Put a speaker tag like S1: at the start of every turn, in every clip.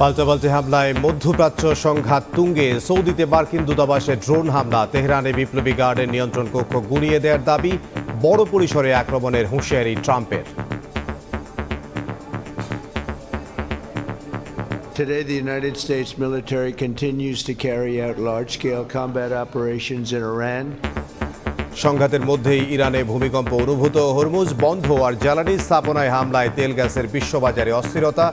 S1: পাল্টাপাল্টি হামলায় মধ্যপ্রাচ্য সংঘাত তুঙ্গে। সৌদিতে মার্কিন দূতাবাসে ড্রোন হামলা, তেহরানে বিপ্লবী গার্ডের নিয়ন্ত্রণ কক্ষ গুঁড়িয়ে দেওয়ার দাবি, বড় পরিসরে আক্রমণের হুঁশিয়ারি ট্রাম্পের।
S2: Today, the United States military continues to carry out large-scale combat operations in Iran.
S1: সংঘাতের মধ্যেই ইরানে ভূমিকম্প অনুভূত। হরমুজ বন্ধ আর জ্বালানি স্থাপনায় হামলায় তেল গ্যাসের বিশ্ববাজারে অস্থিরতা।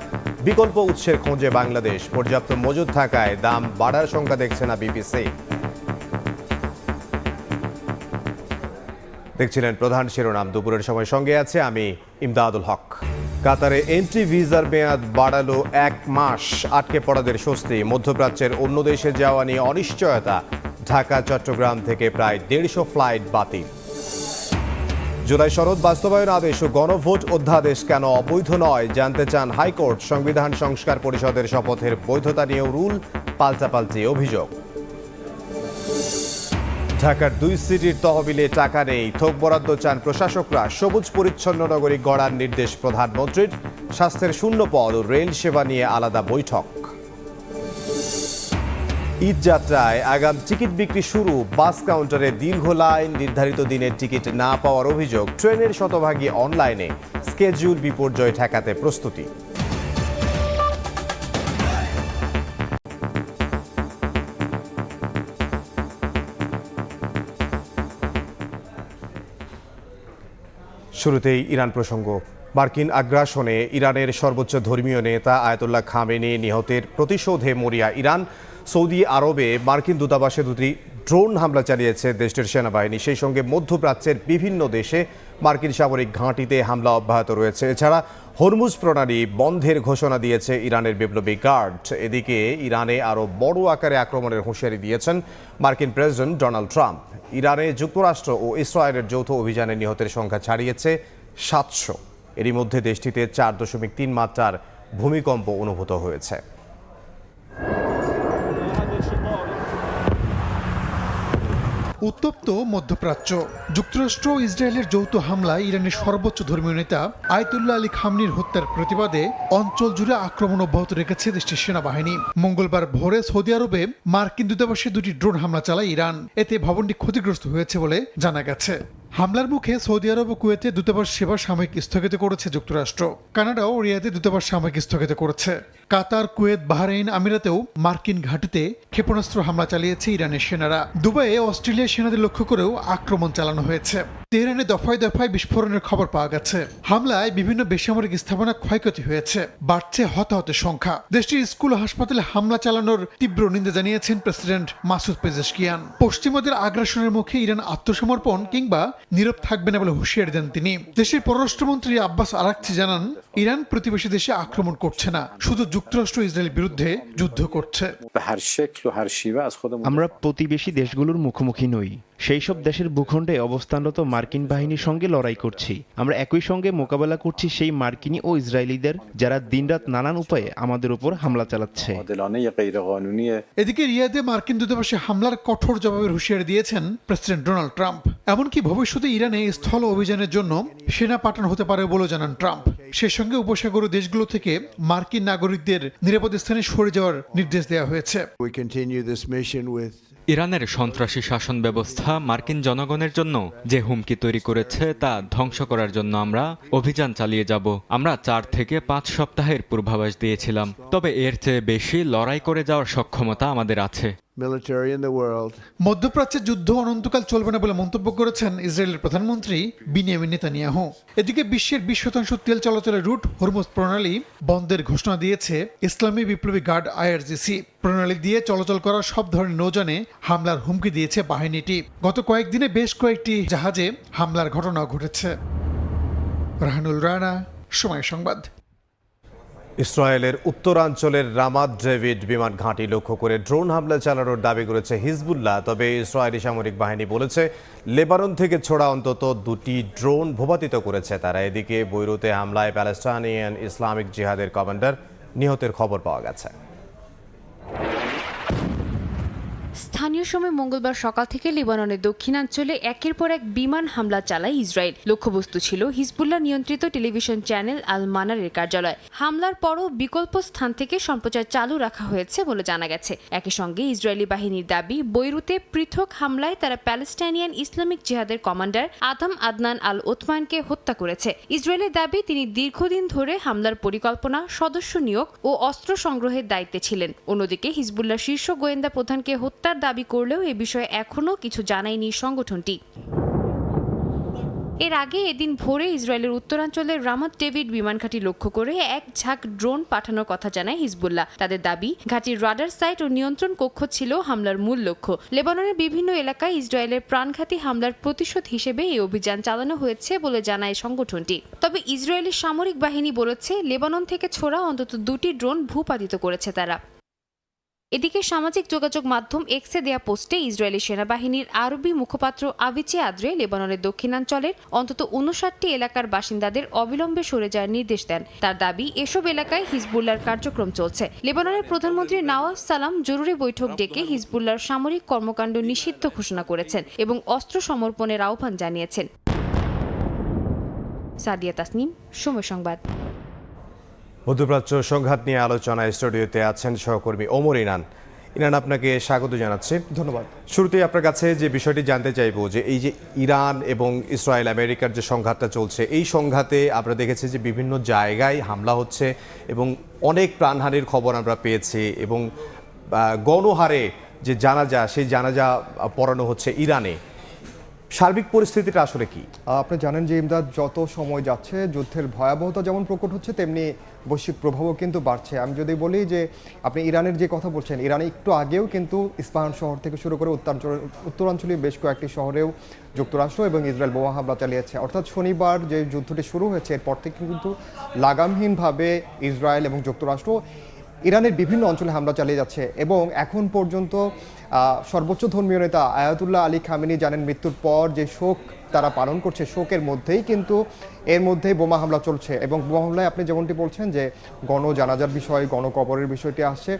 S1: বিকল্প উৎসের খোঁজে বাংলাদেশ, পর্যাপ্ত মজুদ থাকায় দাম বাড়ার শঙ্কা দেখছে না বিপিসি। দেখছিলেন প্রধান শিরোনাম। দুপুরের সময় সঙ্গে আছে আমি ইমদাদুল হক। কাতারে এন্ট্রি ভিসার মেয়াদ বাড়ালো 1 মাস। আটকে পড়াদের স্বস্তি। মধ্যপ্রাচ্যের অন্য দেশে যাওয়া নিয়ে অনিশ্চয়তা। ঢাকা চট্টগ্রাম থেকে প্রায় 150 ফ্লাইট বাতিল। জুলাই সনদ বাস্তবায়ন আদেশ ও গণভোট অধ্যাদেশ কেন অবৈধ নয় জানতে চান হাইকোর্ট। সংবিধান সংস্কার পরিষদের শপথের বৈধতা নিয়েও রুল পাল্টাপাল্টি অভিযোগ। ঢাকার 2 সিটির তহবিলে টাকা নেই, থোক বরাদ্দ চান প্রশাসকরা। সবুজ পরিচ্ছন্ন নগরী গড়ার নির্দেশ প্রধানমন্ত্রীর। স্বাস্থ্যের শূন্য পদ ও রেল সেবা নিয়ে আলাদা বৈঠক। ঈদ যাত্রায় আগাম টিকিট বিক্রি শুরু। বাস কাউন্টারে দীর্ঘ লাইন, নির্ধারিত দিনের টিকিট না পাওয়ার অভিযোগ। ট্রেনের শতভাগই অনলাইনে। স্কেডিউল বিপর্যয় ঠেকাতে প্রস্তুতি। শুরুতেই ইরান প্রসঙ্গ। মার্কিন আগ্রাসনে ইরানের সর্বোচ্চ ধর্মীয় নেতা আয়াতুল্লাহ খামেনি নিহতের প্রতিশোধে মরিয়া ইরান। সৌদি আরবে মার্কিন দূতাবাসে 2টি ড্রোন হামলা চালিয়েছে দেশটির সেনাবাহিনী। সেই সঙ্গে মধ্যপ্রাচ্যের বিভিন্ন দেশে মার্কিন সামরিক ঘাঁটিতে হামলা অব্যাহত রয়েছে। এছাড়া হরমুজ প্রণালী বন্ধের ঘোষণা দিয়েছে ইরানের বিপ্লবী গার্ড। এদিকে ইরানে আরও বড় আকারে আক্রমণের হুঁশিয়ারি দিয়েছেন মার্কিন প্রেসিডেন্ট ডোনাল্ড ট্রাম্প। ইরানে যুক্তরাষ্ট্র ও ইসরায়েলের যৌথ অভিযানে নিহতের সংখ্যা ছাড়িয়েছে 700। এরই মধ্যে দেশটিতে 4.3 মাত্রার ভূমিকম্প অনুভূত হয়েছে।
S3: উত্তপ্ত মধ্যপ্রাচ্য। যুক্তরাষ্ট্র ও ইসরায়েলের যৌথ হামলায় ইরানের সর্বোচ্চ ধর্মীয় নেতা আয়াতুল্লাহ আলী খামনির হত্যার প্রতিবাদে অঞ্চল জুড়ে আক্রমণ অব্যাহত রেখেছে দেশটির সেনাবাহিনী। মঙ্গলবার ভোরে সৌদি আরবে মার্কিন দূতাবাসে 2টি ড্রোন হামলা চালায় ইরান। এতে ভবনটি ক্ষতিগ্রস্ত হয়েছে বলে জানা গেছে। হামলার মুখে সৌদি আরব ও কুয়েতে দূতাবাস সেবা সাময়িক স্থগিত করেছে যুক্তরাষ্ট্র। কানাডা ও রিয়াদে দূতাবাস সাময়িক স্থগিত করেছে। কাতার, কুয়েত, বাহরাইন, আমিরাতেও মার্কিন ঘাঁটিতে ক্ষেপণাস্ত্র হামলা চালিয়েছে ইরানের সেনারা। দুবাইয়ে অস্ট্রেলিয়ার সেনাদের লক্ষ্য করেও আক্রমণ চালানো হয়েছে। তেহরানে দফায় দফায় বিস্ফোরণের খবর পাওয়া গেছে। হামলায় বিভিন্ন বেসামরিক স্থাপনা ক্ষয়ক্ষতি হয়েছে। বাড়ছে হতাহতের সংখ্যা। দেশটির স্কুল ও হাসপাতালে হামলা চালানোর তীব্র নিন্দা জানিয়েছেন প্রেসিডেন্ট মাসুদ পেজেশকিয়ান। পশ্চিমাদের আগ্রাসনের মুখে ইরান আত্মসমর্পণ কিংবা নীরব থাকবে না বলে হুঁশিয়ারি দেন তিনি। দেশের পররাষ্ট্রমন্ত্রী আব্বাস আরাকচি জানান, ইরান প্রতিবেশী দেশে আক্রমণ করছে না, শুধু যুক্তরাষ্ট্র ইসরায়েলের বিরুদ্ধে যুদ্ধ করছে।
S4: আমরা প্রতিবেশী দেশগুলোর মুখোমুখি নই, সেই সব দেশের ভূখণ্ডে অবস্থানরত মার্কিন বাহিনীর সঙ্গে লড়াই করছি। আমরা একই সঙ্গে মোকাবেলা করছি সেই মার্কিনী ও ইসরায়েলিদের যারা দিনরাত নানান উপায়ে আমাদের উপর হামলা চালাচ্ছে।
S3: এদিকে রিয়াদে মার্কিন দূতাবাসে হামলার কঠোর জবাবের হুঁশিয়ারি দিয়েছেন প্রেসিডেন্ট ডোনাল্ড ট্রাম্প। এমনকি ভবিষ্যতে ইরানে স্থল অভিযানের জন্য সেনা পাঠানো হতে পারে বলে জানান ট্রাম্প। সে সঙ্গে উপসাগরীয় দেশগুলো থেকে মার্কিন নাগরিকদের নিরাপদ স্থানে সরে যাওয়ার নির্দেশ দেওয়া হয়েছে।
S5: ইরানের সন্ত্রাসী শাসন ব্যবস্থা মার্কিন জনগণের জন্য যে হুমকি তৈরি করেছে তা ধ্বংস করার জন্য আমরা অভিযান চালিয়ে যাব। আমরা 4 থেকে 5 সপ্তাহের পূর্বাভাস দিয়েছিলাম, তবে এর চেয়ে বেশি লড়াই করে যাওয়ার সক্ষমতা আমাদের আছে।
S3: মধ্যপ্রাচ্যের যুদ্ধ অনন্তকাল চলবে না বলে মন্তব্য করেছেন ইসরায়েলের প্রধানমন্ত্রী বেনিয়ামিন নেতানিয়াহু। এদিকে বিশ্বের 20% তেল চলাচলের রুট হরমুজ প্রণালী বন্ধের ঘোষণা দিয়েছে ইসলামী বিপ্লবী গার্ড IRGC। প্রণালী দিয়ে চলাচল করা সব ধরনের নৌযানে হামলার হুমকি দিয়েছে বাহিনীটি। গত কয়েকদিনে বেশ কয়েকটি জাহাজে হামলার ঘটনা ঘটেছে। রাহানুল রানা, সময় সংবাদ।
S1: ইসরায়েলের উত্তরাঞ্চলের রামাত ডেভিড বিমান ঘাঁটি লক্ষ্য করে ড্রোন হামলা চালানোর দাবি করেছে হিজবুল্লাহ। তবে ইসরায়েলি সামরিক বাহিনী বলেছে লেবানন থেকে ছোড়া অন্তত 2টি ড্রোন ভূপাতিত করেছে তারা। এদিকে বৈরুতে হামলায় প্যালেস্টাইনিয়ান ইসলামিক জিহাদের কমান্ডার নিহতের খবর পাওয়া গেছে।
S6: স্থানীয় সময় মঙ্গলবার সকাল থেকে লেবাননের দক্ষিণাঞ্চলে একের পর এক বিমান হামলা চালায় ইসরায়েল। লক্ষ্যবস্তু ছিল হিজবুল্লাহ নিয়ন্ত্রিত টেলিভিশন চ্যানেল আল মানারের কার্যালয়। হামলার পরও বিকল্প স্থান থেকে সম্প্রচার চালু রাখা হয়েছে বলে জানা গেছে। একই সঙ্গে ইসরায়েলি বাহিনীর দাবি, বৈরুতে পৃথক হামলায় তারা প্যালেস্টাইনিয়ান ইসলামিক জিহাদের কমান্ডার আদম আদনান আল ওথমানকে হত্যা করেছে। ইসরায়েলের দাবি, তিনি দীর্ঘদিন ধরে হামলার পরিকল্পনা, সদস্য নিয়োগ ও অস্ত্র সংগ্রহের দায়িত্বে ছিলেন। অন্যদিকে হিজবুল্লাহ শীর্ষ গোয়েন্দা প্রধানকে হত্যার দাবি করলেও এ বিষয়ে এখনও কিছু জানায়নি সংগঠনটি। এর আগে এদিন ভোরে ইসরায়েলের উত্তরাঞ্চলের রামাত ডেভিড বিমান ঘাঁটি লক্ষ্য করে এক ঝাঁক ড্রোন পাঠানোর কথা জানায় হিজবুল্লাহ। তাদের দাবি, ঘাঁটির রাডার সাইট ও নিয়ন্ত্রণ কক্ষ ছিল হামলার মূল লক্ষ্য। লেবাননের বিভিন্ন এলাকায় ইসরায়েলের প্রাণঘাতী হামলার প্রতিশোধ হিসেবে এই অভিযান চালানো হয়েছে বলে জানায় সংগঠনটি। তবে ইসরায়েলি সামরিক বাহিনী বলেছে, লেবানন থেকে ছোড়া অন্তত 2টি ড্রোন ভূপাতিত করেছে তারা। এদিকে সামাজিক যোগাযোগ মাধ্যম এক্সে দেয়া পোস্টে ইসরায়েলি সেনাবাহিনীর আরবি মুখপাত্র আভিচে আদ্রে লেবাননের দক্ষিণাঞ্চলের অন্তত 59টি এলাকার বাসিন্দাদের অবিলম্বে সরে যাওয়ার নির্দেশ দেন। তার দাবি, এসব এলাকায় হিজবুল্লাহর কার্যক্রম চলছে। লেবাননের প্রধানমন্ত্রী নওয়াজ সালাম জরুরি বৈঠক ডেকে হিজবুল্লাহর সামরিক কর্মকাণ্ড নিষিদ্ধ ঘোষণা করেছেন এবং অস্ত্র সমর্পণের আহ্বান জানিয়েছেন। সাদিয়া তাসনিম, সময় সংবাদ।
S1: মধ্যপ্রাচ্য সংঘাত নিয়ে আলোচনায় স্টুডিওতে আছেন সহকর্মী ওমর ইনান। ইনান, আপনাকে স্বাগত জানাচ্ছি।
S7: ধন্যবাদ।
S1: শুরুতেই আপনার কাছে যে বিষয়টি জানতে চাইবো, যে এই যে ইরান এবং ইসরায়েল আমেরিকার যে সংঘাতটা চলছে, এই সংঘাতে আমরা দেখেছি যে বিভিন্ন জায়গায় হামলা হচ্ছে এবং অনেক প্রাণহানির খবর আমরা পেয়েছি এবং গণহারে যে জানাজা, সেই জানাজা পড়ানো হচ্ছে ইরানে। সার্বিক পরিস্থিতিটা আসলে কি?
S7: আপনি জানেন যে ইমদাদ, যত সময় যাচ্ছে যুদ্ধের ভয়াবহতা যেমন প্রকট হচ্ছে, তেমনি বৈশ্বিক প্রভাবও কিন্তু বাড়ছে। আমি যদি বলি যে আপনি ইরানের যে কথা বলছেন, ইরানে একটু আগেও কিন্তু ইস্পাহান শহর থেকে শুরু করে উত্তরাঞ্চলীয় বেশ কয়েকটি শহরেও যুক্তরাষ্ট্র এবং ইসরায়েল বোমা হামলা চালিয়েছে। অর্থাৎ শনিবার যে যুদ্ধটি শুরু হয়েছে, এরপর থেকে কিন্তু লাগামহীনভাবে ইসরায়েল এবং যুক্তরাষ্ট্র ইরানের বিভিন্ন অঞ্চলে হামলা চালিয়ে যাচ্ছে। এবং এখন পর্যন্ত সর্বোচ্চ ধর্মীয় নেতা আয়াতুল্লাহ আলী খামেনি জানেন মৃত্যুর পর যে শোক তারা পালন করছে, শোকের মধ্যেই কিন্তু এর মধ্যেই বোমা হামলা চলছে। এবং বোমা হামলায় আপনি যেমনটি বলছেন যে গণজানাজার বিষয়, গণকবরের বিষয়টি আসছে।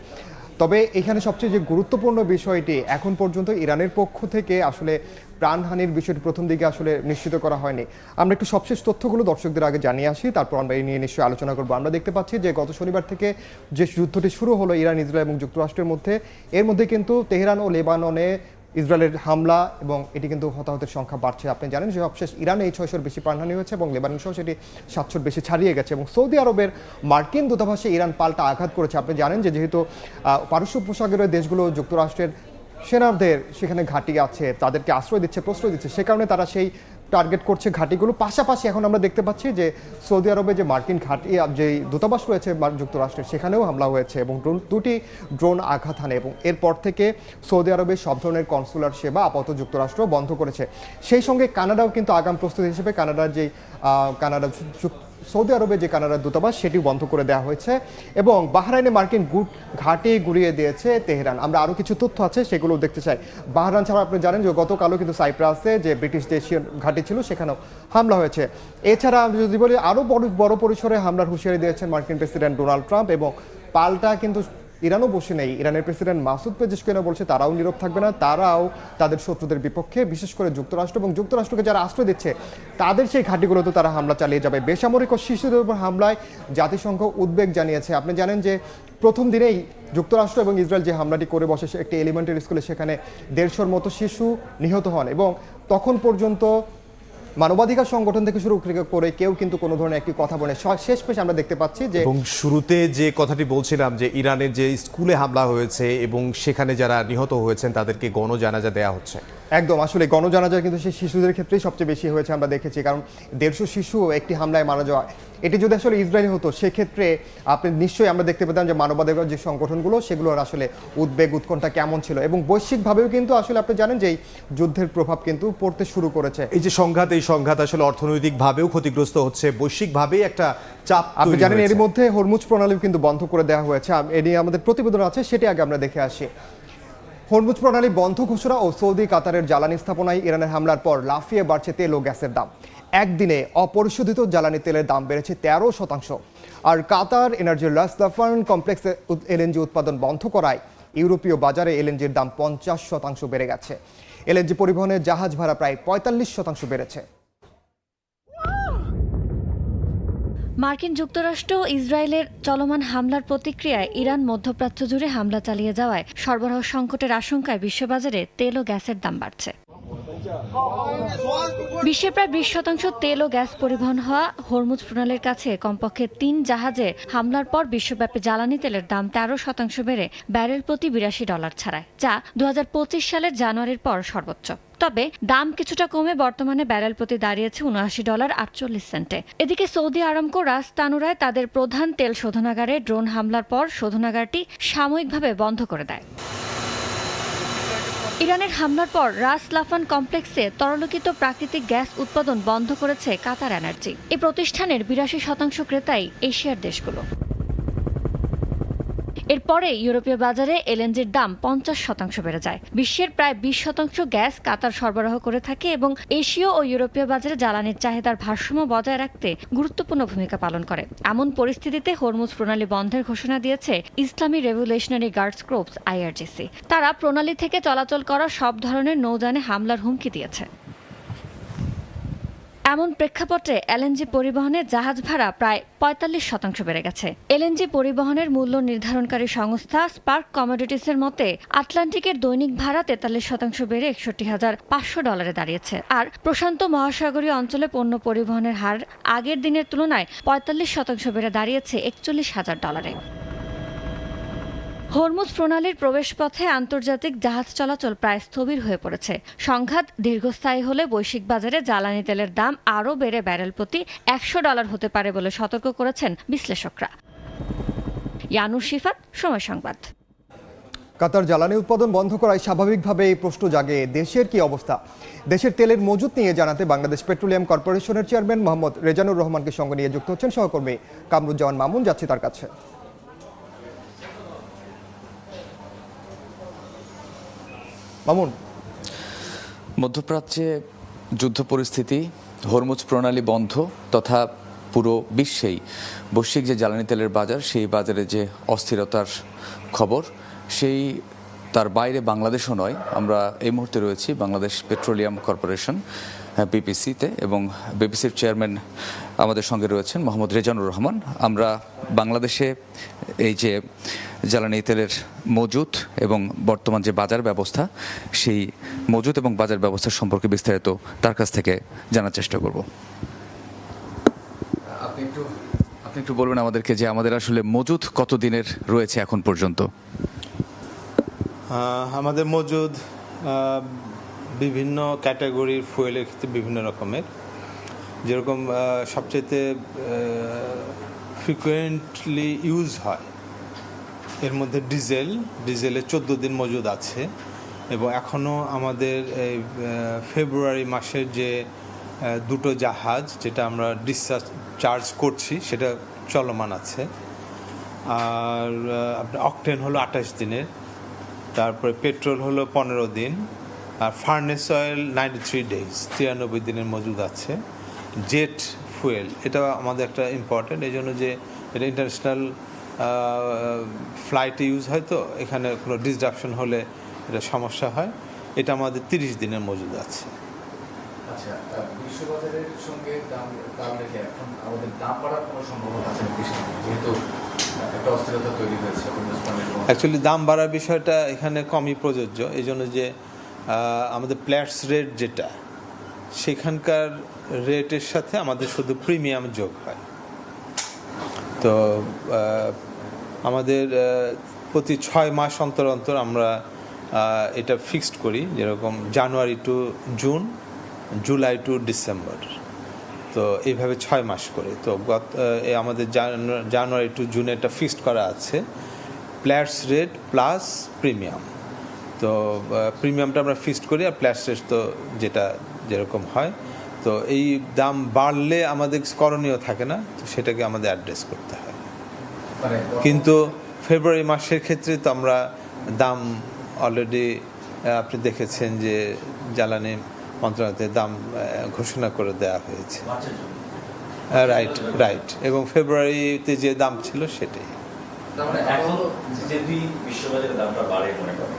S7: তবে এখানে সবচেয়ে যে গুরুত্বপূর্ণ বিষয়টি, এখন পর্যন্ত ইরানের পক্ষ থেকে আসলে প্রাণহানির বিষয়টি প্রথম দিকে আসলে নিশ্চিত করা হয়নি। আমরা একটু সবশেষ তথ্যগুলো দর্শকদের আগে জানিয়ে আসি, তারপর আমরা এই নিয়ে নিশ্চয়ই আলোচনা করবো। আমরা দেখতে পাচ্ছি যে গত শনিবার থেকে যে যুদ্ধটি শুরু হলো ইরান, ইসরায়েল এবং যুক্তরাষ্ট্রের মধ্যে, এর মধ্যে কিন্তু তেহরান ও লেবাননে ইসরায়েলের হামলা এবং এটি কিন্তু হতাহতের সংখ্যা বাড়ছে। আপনি জানেন যে সবশেষ ইরানে এই 600-র বেশি প্রাণহানি হয়েছে এবং লেবানন সহ সেটি 700-র বেশি ছাড়িয়ে গেছে। এবং সৌদি আরবের মার্কিন দূতাবাসে ইরান পাল্টা আঘাত করেছে। আপনি জানেন যে যেহেতু পারস্য উপসাগরের দেশগুলো যুক্তরাষ্ট্রের সেনাদের সেখানে ঘাঁটি আছে, তাদেরকে আশ্রয় দিচ্ছে, প্রশ্রয় দিচ্ছে, সে কারণে তারা সেই টার্গেট করছে ঘাঁটিগুলো। পাশাপাশি এখন আমরা দেখতে পাচ্ছি যে সৌদি আরবে যে মার্কিন ঘাঁটি, যে দূতাবাস রয়েছে যুক্তরাষ্ট্রের, সেখানেও হামলা হয়েছে এবং 2টি ড্রোন আঘাত হানে। এবং এরপর থেকে সৌদি আরবে সব ধরনের কনসুলার সেবা আপাতত যুক্তরাষ্ট্র বন্ধ করেছে। সেই সঙ্গে কানাডাও কিন্তু আগাম প্রস্তুতি হিসেবে সৌদি আরবে যে কানাডার দূতাবাস, সেটিও বন্ধ করে দেওয়া হয়েছে। এবং বাহরাইনে মার্কিন ঘাঁটি গুড়িয়ে দিয়েছে তেহরান। আমরা আরও কিছু তথ্য আছে, সেগুলো দেখতে চাই। বাহরাইন ছাড়া আপনি জানেন যে গতকালও কিন্তু সাইপ্রাসে যে ব্রিটিশ দেশীয় ঘাঁটি ছিল, সেখানেও হামলা হয়েছে। এছাড়া আমি যদি বলি, আরও বড় পরিসরে হামলার হুঁশিয়ারি দিয়েছেন মার্কিন প্রেসিডেন্ট ডোনাল্ড ট্রাম্প। এবং পাল্টা কিন্তু ইরানও বসে নেই। ইরানের প্রেসিডেন্ট মাসুদ পেজেশকিয়ানও বলছে তারাও নীরব থাকবে না, তারাও তাদের শত্রুদের বিপক্ষে, বিশেষ করে যুক্তরাষ্ট্র এবং যুক্তরাষ্ট্রকে যারা আশ্রয় দিচ্ছে তাদের সেই ঘাঁটিগুলোতে তারা হামলা চালিয়ে যাবে। বেসামরিক ও শিশুদের উপর হামলায় জাতিসংঘ উদ্বেগ জানিয়েছে। আপনি জানেন যে প্রথম দিনেই যুক্তরাষ্ট্র এবং ইসরায়েল যে হামলাটি করে বসে একটি এলিমেন্টারি স্কুলে, সেখানে 150-র মতো শিশু নিহত হন। এবং তখন পর্যন্ত মানবাধিকার সংগঠন থেকে শুরু করে কেউ কিন্তু কোনো ধরনের একটি কথা বলে। শেষ পেশ আমরা দেখতে পাচ্ছি যে,
S1: এবং শুরুতে যে কথাটি বলছিলাম যে ইরানের যে স্কুলে হামলা হয়েছে এবং সেখানে যারা নিহত হয়েছেন তাদেরকে গণজানাজা দেওয়া হচ্ছে।
S7: একদম, আসলে গণজানাজা কিন্তু সেই শিশুদের ক্ষেত্রেই সবচেয়ে বেশি হয়েছে আমরা দেখেছি। কারণ 150 শিশু একটি হামলায় মারা যাওয়া, এটি যদি আসলে ইসরায়েলি হতো, সেক্ষেত্রে আপনি নিশ্চয়ই আমরা দেখতে পেতাম যে মানবাধিকার যে সংগঠনগুলো, সেগুলোর আসলে উদ্বেগ উৎকণ্ঠা কেমন ছিল। এবং বৈশ্বিকভাবেও কিন্তু আসলে আপনি জানেন যে এই যুদ্ধের প্রভাব কিন্তু পড়তে শুরু করেছে।
S1: এই যে সংঘাত আসলে অর্থনৈতিকভাবেও ক্ষতিগ্রস্ত হচ্ছে, বৈশ্বিকভাবেই একটা চাপ।
S7: আপনি জানেন এর মধ্যে হরমুজ প্রণালী কিন্তু বন্ধ করে দেওয়া হয়েছে। এ নিয়ে আমাদের প্রতিবেদন আছে, সেটি আগে আমরা দেখে আসি। হরমুজ প্রণালী বন্ধ ঘোষণা ও সৌদি কাতারের জ্বালানি স্থাপনায় ইরানের হামলার পর লাফিয়ে বাড়ছে তেল ও গ্যাসের দাম। একদিনে অপরিশোধিত জ্বালানি তেলের দাম বেড়েছে 13%। আর কাতার এনার্জি রাস দাফান কমপ্লেক্সে এলএনজি উৎপাদন বন্ধ করায় ইউরোপীয় বাজারে এলএনজির দাম 50% বেড়ে গেছে। এলএনজি পরিবহনের জাহাজ ভাড়া প্রায় 45% বেড়েছে।
S8: মার্কিন যুক্তরাষ্ট্র ও ইসরায়েলের চলমান হামলার প্রতিক্রিয়ায় ইরান মধ্যপ্রাচ্য জুড়ে হামলা চালিয়ে যাওয়ায় সরবরাহ সংকটের আশঙ্কায় বিশ্ববাজারে তেল ও গ্যাসের দাম বাড়ছে। বিশ্বে প্রায় 20% তেল ও গ্যাস পরিবহন হওয়া হরমুজ প্রণালীর কাছে কমপক্ষে 3 জাহাজে হামলার পর বিশ্বব্যাপী জ্বালানি তেলের দাম 13% বেড়ে ব্যারেল প্রতি $82 ছাড়ায়, যা 2025 সালের জানুয়ারির পর সর্বোচ্চ। তবে দাম কিছুটা কমে বর্তমানে ব্যারেল প্রতি দাঁড়িয়েছে $79.48। এদিকে সৌদি আরামকো রাস তানুরায় তাদের প্রধান তেল শোধনাগারে ড্রোন হামলার পর শোধনাগারটি সাময়িকভাবে বন্ধ করে দেয়। ইরানের হামলার পর রাস লাফান কমপ্লেক্সে তরলীকৃত প্রাকৃতিক গ্যাস উৎপাদন বন্ধ করেছে কাতার এনার্জি। এই প্রতিষ্ঠানের 82% ক্রেতাই এশিয়ার দেশগুলো। এরপরে ইউরোপীয় বাজারে এলএনজির দাম 50% বেড়ে যায়। বিশ্বের প্রায় 20% গ্যাস কাতার সরবরাহ করে থাকে এবং এশীয় ও ইউরোপীয় বাজারে জ্বালানির চাহিদার ভারসাম্য বজায় রাখতে গুরুত্বপূর্ণ ভূমিকা পালন করে। এমন পরিস্থিতিতে হরমুজ প্রণালী বন্ধের ঘোষণা দিয়েছে ইসলামী রেভলিউশনারি গার্ডস ক্রপস আইআরজিসি। তারা প্রণালী থেকে চলাচল করা সব ধরনের নৌযানে হামলার হুমকি দিয়েছে। এমন প্রেক্ষাপটে এলএনজি পরিবহনে জাহাজ ভাড়া প্রায় 45% বেড়ে গেছে। এলএনজি পরিবহনের মূল্য নির্ধারণকারী সংস্থা স্পার্ক কমোডিটিসের মতে আটলান্টিকের দৈনিক ভাড়া 43% বেড়ে $61,500 দাঁড়িয়েছে। আর প্রশান্ত মহাসাগরীয় অঞ্চলে পণ্য পরিবহনের হার আগের দিনের তুলনায় 45% বেড়ে দাঁড়িয়েছে $41,000। হরমুজ প্রণালীর প্রবেশপথে আন্তর্জাতিক জাহাজ চলাচল প্রায় স্থবির হয়ে পড়েছে। সংঘাত দীর্ঘস্থায়ী হলে বৈশ্বিক বাজারে জ্বালানি তেলের দাম আরও বেড়ে ব্যারেল প্রতি $100 হতে পারে বলে সতর্ক করেছেন বিশ্লেষকরা। ইয়ানুর শিফাত, সময় সংবাদ।
S7: কাতার জ্বালানি উৎপাদন বন্ধ করায় স্বাভাবিকভাবে এই প্রশ্ন জাগে দেশের কি অবস্থা। দেশের তেলের মজুত নিয়ে জানাতে বাংলাদেশ পেট্রোলিয়াম কর্পোরেশনের চেয়ারম্যান মোহাম্মদ রেজানুর রহমানকে সঙ্গে নিয়ে যুক্ত হচ্ছেন সহকর্মী কামরুজ্জামান মামুন। যাচ্ছি তার কাছে। মামুন,
S9: মধ্যপ্রাচ্যে যুদ্ধ পরিস্থিতি, হরমুজ প্রণালী বন্ধ তথা পুরো বিশ্বেই বৈশ্বিক যে জ্বালানি তেলের বাজার, সেই বাজারে যে অস্থিরতার খবর, সেই তার বাইরে বাংলাদেশও নয়। আমরা এই মুহূর্তে রয়েছি বাংলাদেশ পেট্রোলিয়াম কর্পোরেশন বিপিসিতে এবং বিপিসির চেয়ারম্যান আমাদের সঙ্গে রয়েছেন মোহাম্মদ রেজানুর রহমান। আমরা বাংলাদেশে এই যে জ্বালানি তেলের মজুত এবং বর্তমান যে বাজার ব্যবস্থা, সেই মজুত এবং বাজার ব্যবস্থা সম্পর্কে বিস্তারিত তার কাছ থেকে জানার চেষ্টা করব। আপনি একটু বলবেন আমাদেরকে যে আমাদের আসলে মজুত কত দিনের রয়েছে এখন পর্যন্ত?
S10: আমাদের মজুদ বিভিন্ন ক্যাটাগরির ফুয়েলের ক্ষেত্রে বিভিন্ন রকমের। যেরকম সবচেয়ে ফ্রিকুয়েন্টলি ইউজ হয় এর মধ্যে ডিজেলের 14 দিন মজুদ আছে এবং এখনও আমাদের এই ফেব্রুয়ারি মাসের যে দুটো জাহাজ যেটা আমরা ডিসচার্জ করছি সেটা চলমান আছে। আর আপনার অকটেন হলো 28 দিনের, তারপরে পেট্রোল হলো 15 দিন, আর ফার্নেস অয়েল 93 ডেজ 93 দিনের মজুদ আছে। জেট ফুয়েল এটা আমাদের একটা ইম্পর্টেন্ট, এই জন্য যে এটা ইন্টারন্যাশনাল ফ্লাইটে ইউজ হয়, তো এখানে কোনো ডিসরাপশন হলে এটা সমস্যা হয়। এটা আমাদের 30 দিনের মজুদ আছে।
S9: আচ্ছা, বিশ্ববাজারের সঙ্গে দাম রেখে এখন আমাদের দাম বাড়ার কোনো সম্ভাবনা আছে যেহেতু একটা অস্থিরতা তৈরি হয়েছে?
S10: অ্যাকচুয়ালি দাম বাড়ার বিষয়টা এখানে কমই প্রযোজ্য, এই জন্য যে আমাদের প্ল্যাটস রেট যেটা, সেখানকার রেটের সাথে আমাদের শুধু প্রিমিয়াম যোগ হয়। তো আমাদের প্রতি 6 মাস অন্তর অন্তর আমরা এটা ফিক্সড করি, যেরকম January to June, July to December, তো এইভাবে 6 মাস করে। তো আমাদের জানুয়ারি টু জুনে এটা ফিক্সড করা আছে, প্ল্যাটস রেট প্লাস প্রিমিয়াম। তো প্রিমিয়ামটা আমরা ফিক্সড করি, আর প্ল্যাটস রেট তো যেটা যেরকম হয়। তো এই দাম বাড়লে আমাদের করণীয় থাকে না, তো সেটাকে আমাদের অ্যাড্রেস করতে হয়। কিন্তু ফেব্রুয়ারি মাসের ক্ষেত্রে তো আমরা দাম অলরেডি আপনি দেখেছেন যে জ্বালানি মন্ত্রণালয়ের দাম ঘোষণা করে দেওয়া হয়েছে। রাইট, এবং ফেব্রুয়ারিতে যে দাম ছিল সেটাই।
S11: এখন যদি বিশ্ববাজারে দামটা বাড়ে মনে করেন,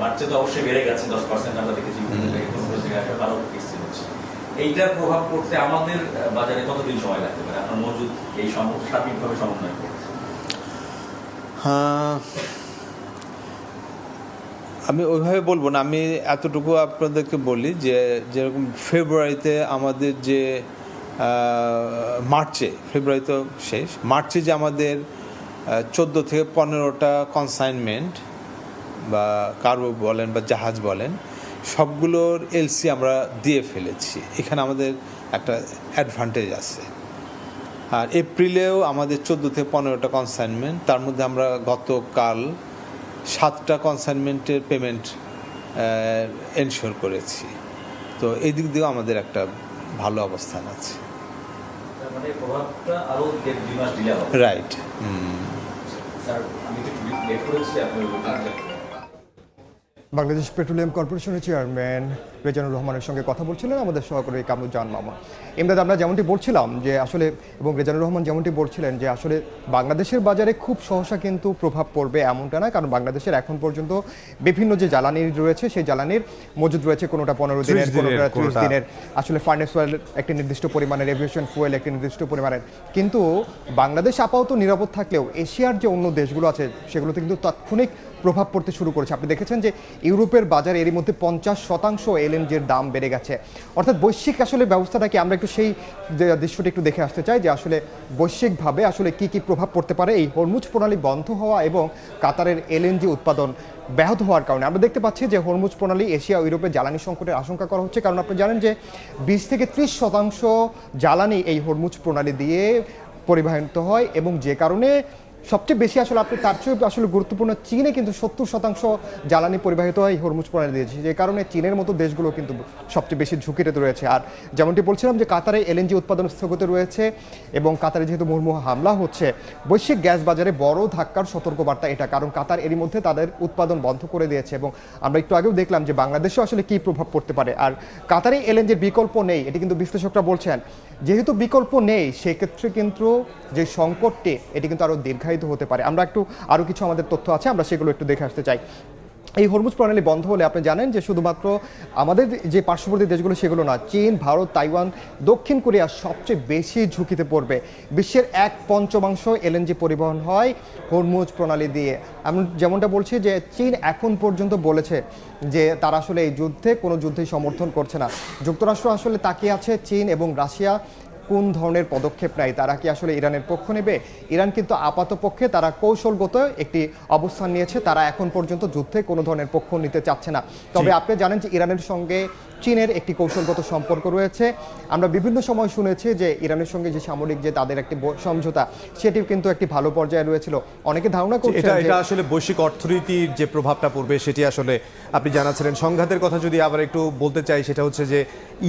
S11: মার্চে তো অবশ্যই বেড়ে গেছে 10% আমরা দেখেছি, 15% একটা ভালো এক্সচেঞ্জ হচ্ছে। এইটার প্রভাব পড়তে আমাদের বাজারে কতদিন সময় লাগতে পারে? আপনার মজুদ এই সার্বিকভাবে সমন্বয় করছে।
S10: আমি ওইভাবে বলবো না, আমি এতটুকু আপনাদেরকে বলি যে যেরকম ফেব্রুয়ারিতে আমাদের যে ফেব্রুয়ারি তো শেষ, মার্চে যে আমাদের 14 থেকে 15টা কনসাইনমেন্ট বা কার্গো বলেন বা জাহাজ বলেন, সবগুলোর এলসি আমরা দিয়ে ফেলেছি। এখানে আমাদের একটা অ্যাডভান্টেজ আছে। আর এপ্রিলেও আমাদের 14 থেকে 15টা কনসাইনমেন্ট, তার মধ্যে আমরা গতকাল 7টা কনসাইনমেন্টের পেমেন্ট এনশিওর করেছি। তো এই দিক দিয়েও আমাদের একটা ভালো অবস্থান আছে।
S11: মানে প্রভাবটা আরো 1-2 মাস দিলে হবে।
S10: রাইট।
S11: স্যার আমি একটু লেট করেছি, আপনি
S7: বাংলাদেশ পেট্রোলিয়াম কর্পোরেশনের চেয়ারম্যান রেজানুর রহমানের সঙ্গে কথা বলছিলেন আমাদের সহকর্মী কামরুজ্জামান মামা। এমদাদ, আমরা যেমনটি বলছিলাম যে আসলে, এবং রেজানুর রহমান যেমনটি বলছিলেন যে আসলে বাংলাদেশের বাজারে খুব সহসা কিন্তু প্রভাব পড়বে এমনটা না, কারণ বাংলাদেশের এখন পর্যন্ত বিভিন্ন যে জ্বালানি রয়েছে সেই জ্বালানির মজুদ রয়েছে, কোনোটা 15 দিনের, কোনোটা 30 দিনের। আসলে ফার্নেস অয়েল একটি নির্দিষ্ট পরিমাণের, এভিয়েশন ফুয়েল একটি নির্দিষ্ট পরিমাণের। কিন্তু বাংলাদেশ আপাতত নিরাপদ থাকলেও এশিয়ার যে অন্য দেশগুলো আছে সেগুলোতে কিন্তু তাৎক্ষণিক প্রভাব পড়তে শুরু করেছে। আপনি দেখেছেন যে ইউরোপের বাজারে এরই মধ্যে 50% এলএনজির দাম বেড়ে গেছে। অর্থাৎ বৈশ্বিক আসলে ব্যবস্থাটাকে আমরা একটু সেই দৃশ্যটি একটু দেখে আসতে চাই যে আসলে বৈশ্বিকভাবে আসলে কি কি প্রভাব পড়তে পারে এই হরমুজ প্রণালী বন্ধ হওয়া এবং কাতারের এলএনজি উৎপাদন ব্যাহত হওয়ার কারণে। আমরা দেখতে পাচ্ছি যে হরমুজ প্রণালী এশিয়া ও ইউরোপে জ্বালানি সংকটের আশঙ্কা করা হচ্ছে, কারণ আপনি জানেন যে 20 থেকে 30% জ্বালানি এই হরমুজ প্রণালী দিয়ে পরিবাহিত হয়, এবং যে কারণে সবচেয়ে বেশি আসলে আপনি তার চেয়ে আসলে গুরুত্বপূর্ণ চীনে কিন্তু 70% জ্বালানি পরিবাহিত হয় হরমুজ প্রণালী দিয়েছে, যে কারণে চীনের মতো দেশগুলো কিন্তু সবচেয়ে বেশি ঝুঁকিতে রয়েছে। আর যেমনটি বলছিলাম যে কাতারে এলএনজি উৎপাদন স্থগিত রয়েছে, এবং কাতারে যেহেতু মুহুর্মুহু হামলা হচ্ছে, বৈশ্বিক গ্যাস বাজারে বড় ধাক্কার সতর্কবার্তা এটা, কারণ কাতার এরই মধ্যে তাদের উৎপাদন বন্ধ করে দিয়েছে। এবং আমরা একটু আগেও দেখলাম যে বাংলাদেশে আসলে কী প্রভাব পড়তে পারে। আর কাতারে এলএনজির বিকল্প নেই, এটি কিন্তু বিশ্লেষকরা বলছেন, যেহেতু বিকল্প নেই সেক্ষেত্রে কিন্তু যে সংকটটি এটি কিন্তু আরও দীর্ঘায়িত হতে পারে। আমরা একটু আরও কিছু আমাদের তথ্য আছে, আমরা সেগুলো একটু দেখে আসতে চাই। এই হরমুজ প্রণালী বন্ধ হলে আপনি জানেন যে শুধুমাত্র আমাদের যে পার্শ্ববর্তী দেশগুলো সেগুলো না, চীন, ভারত, তাইওয়ান, দক্ষিণ কোরিয়া সবচেয়ে বেশি ঝুঁকিতে পড়বে। বিশ্বের 1/5 এলএনজি পরিবহন হয় হরমুজ প্রণালী দিয়ে। আমি যেমনটা বলছি যে চীন এখন পর্যন্ত বলেছে যে তারা আসলে এই যুদ্ধে কোনো যুদ্ধেই সমর্থন করছে না। যুক্তরাষ্ট্র আসলে তাকিয়ে আছে চীন এবং রাশিয়া কোন ধরনের পদক্ষেপ নেয়, তারা কি আসলে ইরানের পক্ষ নেবে। ইরান কিন্তু আপাতপক্ষে তারা কৌশলগত একটি অবস্থান নিয়েছে, তারা এখন পর্যন্ত যুদ্ধে কোনো ধরনের পক্ষ নিতে চাচ্ছে না। তবে আপনি জানেন যে ইরানের সঙ্গে চীনের একটি কৌশলগত সম্পর্ক রয়েছে। আমরা বিভিন্ন সময় শুনেছি যে ইরানের সঙ্গে যে সামরিক যে তাদের একটি সমঝোতা, সেটিও কিন্তু একটি ভালো পর্যায়ে রয়েছিল। অনেকে ধারণা করছে
S1: এটা আসলে বৈশ্বিক অর্থনীতির যে প্রভাবটা পড়বে সেটি আসলে আপনি জানাচ্ছিলেন। সংঘাতের কথা যদি আবার একটু বলতে চাই, সেটা হচ্ছে যে